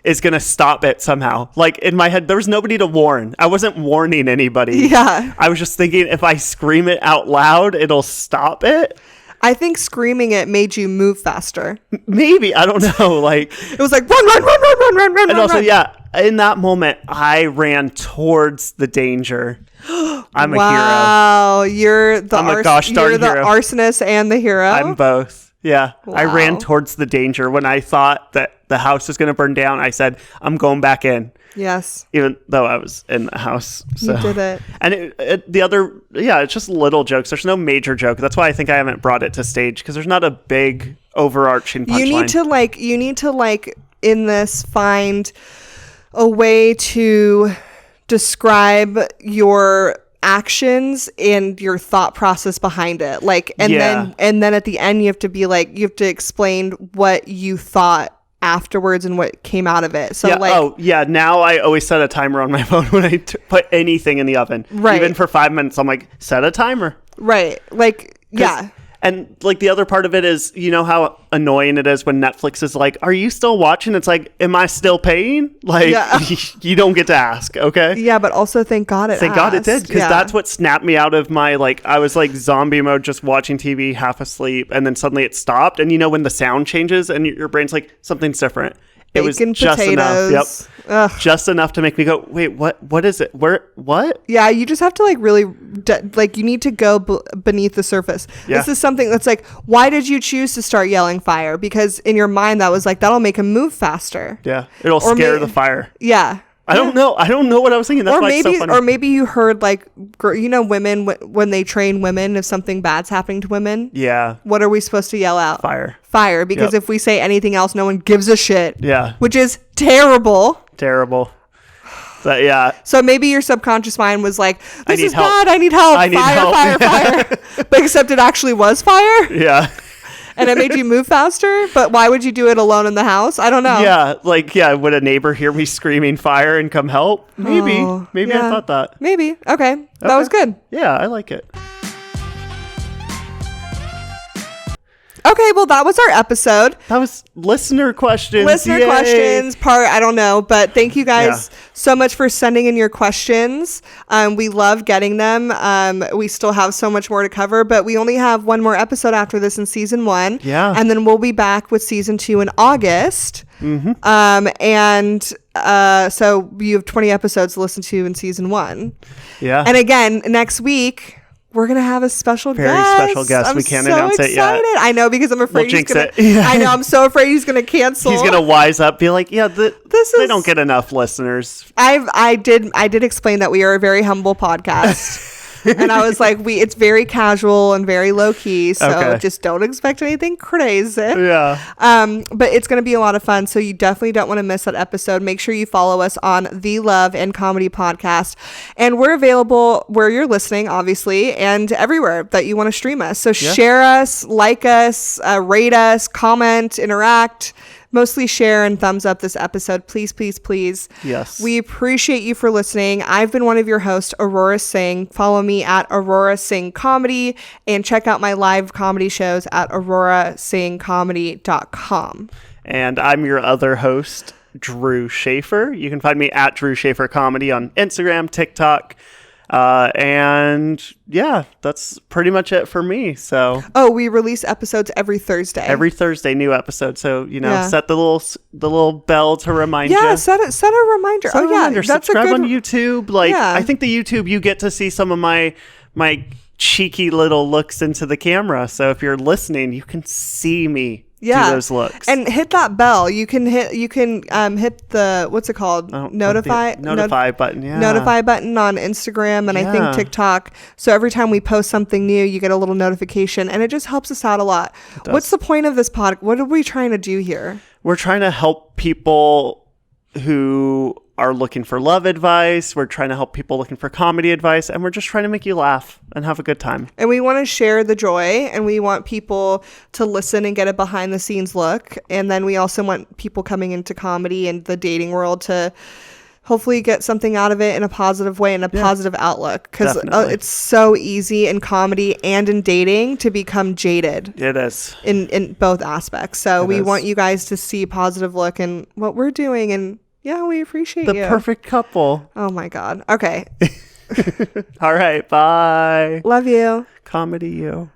is going to stop it somehow. In my head, there was nobody to warn. I wasn't warning anybody. Yeah. I was just thinking if I scream it out loud, it'll stop it. I think screaming it made you move faster. Maybe. I don't know. It was like, run, run, run, run, run, run, run. And also, yeah, in that moment, I ran towards the danger. I'm a hero. Wow, you're the hero. arsonist and the hero. I'm both. Yeah, wow. I ran towards the danger. When I thought that the house was going to burn down, I said, I'm going back in. Yes. Even though I was in the house. So. You did it. And it's just little jokes. There's no major joke. That's why I think I haven't brought it to stage, because there's not a big overarching punchline. You need to in this find a way to describe your actions and your thought process behind it, then at the end you have to be you have to explain what you thought afterwards and what came out of it. So now I always set a timer on my phone when I put anything in the oven, right? Even for 5 minutes, I'm like, set a timer, right? Yeah. And the other part of it is, how annoying it is when Netflix is like, are you still watching? It's like, am I still paying? You don't get to ask, okay? Yeah, but also thank God it did, because that's what snapped me out of my, I was zombie mode, just watching TV, half asleep, and then suddenly it stopped. And when the sound changes and your brain's like, something's different. It was just enough. Yep. Ugh. Just enough to make me go, wait, what is it? What? Yeah, you just have to really you need to go beneath the surface. Yeah. This is something that's why did you choose to start yelling fire? Because in your mind that was that'll make him move faster. Yeah. It'll scare the fire. Yeah. I don't know. I don't know what I was thinking. That's why it's so funny. Or maybe you heard like, women when they train women, if something bad's happening to women. Yeah. What are we supposed to yell out? Fire. Fire. Because if we say anything else, no one gives a shit. Yeah. Which is terrible. Terrible. But yeah. So maybe your subconscious mind was like, this is help. bad. I need help. I need fire, help. fire. But except it actually was fire. Yeah. And it made you move faster. But why would you do it alone in the house? I don't know. Yeah. Would a neighbor hear me screaming fire and come help? Maybe. Maybe I thought that. Maybe. Okay. That was good. Yeah, I like it. Okay, well, that was our episode. That was listener questions. Listener questions part, I don't know. But thank you guys so much for sending in your questions. We love getting them. We still have so much more to cover, but we only have one more episode after this in season 1. Yeah. And then we'll be back with season 2 in August. Mm-hmm. So you have 20 episodes to listen to in season 1. Yeah. And again, next week, we're going to have a special guest. Very special guest. We can't announce it yet. I know, because I'm afraid we'll he's going to. Yeah. I know. I'm so afraid he's going to cancel. He's going to wise up, be like, yeah, they don't get enough listeners. I did explain that we are a very humble podcast. And I was like, it's very casual and very low key. So just don't expect anything crazy. Yeah. But it's going to be a lot of fun. So you definitely don't want to miss that episode. Make sure you follow us on the Love and Comedy Podcast. And we're available where you're listening, obviously, and everywhere that you want to stream us. So share us, like us, rate us, comment, interact. Mostly share and thumbs up this episode. Please, please, please. Yes. We appreciate you for listening. I've been one of your hosts, Aurora Singh. Follow me at Aurora Singh Comedy and check out my live comedy shows at aurorasinghcomedy.com. And I'm your other host, Drew Shafer. You can find me at Drew Shafer Comedy on Instagram, TikTok. And yeah, that's pretty much it for me. So we release episodes every Thursday, new episode. So set the little bell to remind you. Yeah, set a reminder. That's subscribe a good on YouTube. I think the YouTube, you get to see some of my cheeky little looks into the camera. So if you're listening, you can see me. Do those looks and hit that bell. You can hit the what's it called? Notify button. Yeah. Notify button on Instagram and I think TikTok. So every time we post something new, you get a little notification, and it just helps us out a lot. What's the point of this pod? What are we trying to do here? We're trying to help people who are looking for love advice. We're trying to help people looking for comedy advice, and we're just trying to make you laugh and have a good time. And we want to share the joy, and we want people to listen and get a behind the scenes look. And then we also want people coming into comedy and the dating world to hopefully get something out of it in a positive way and a positive outlook, because it's so easy in comedy and in dating to become jaded. It is in both aspects. So we want you guys to see positive look in what we're doing, and we appreciate the perfect couple. Oh my God. Okay. All right. Bye. Love you. Comedy you.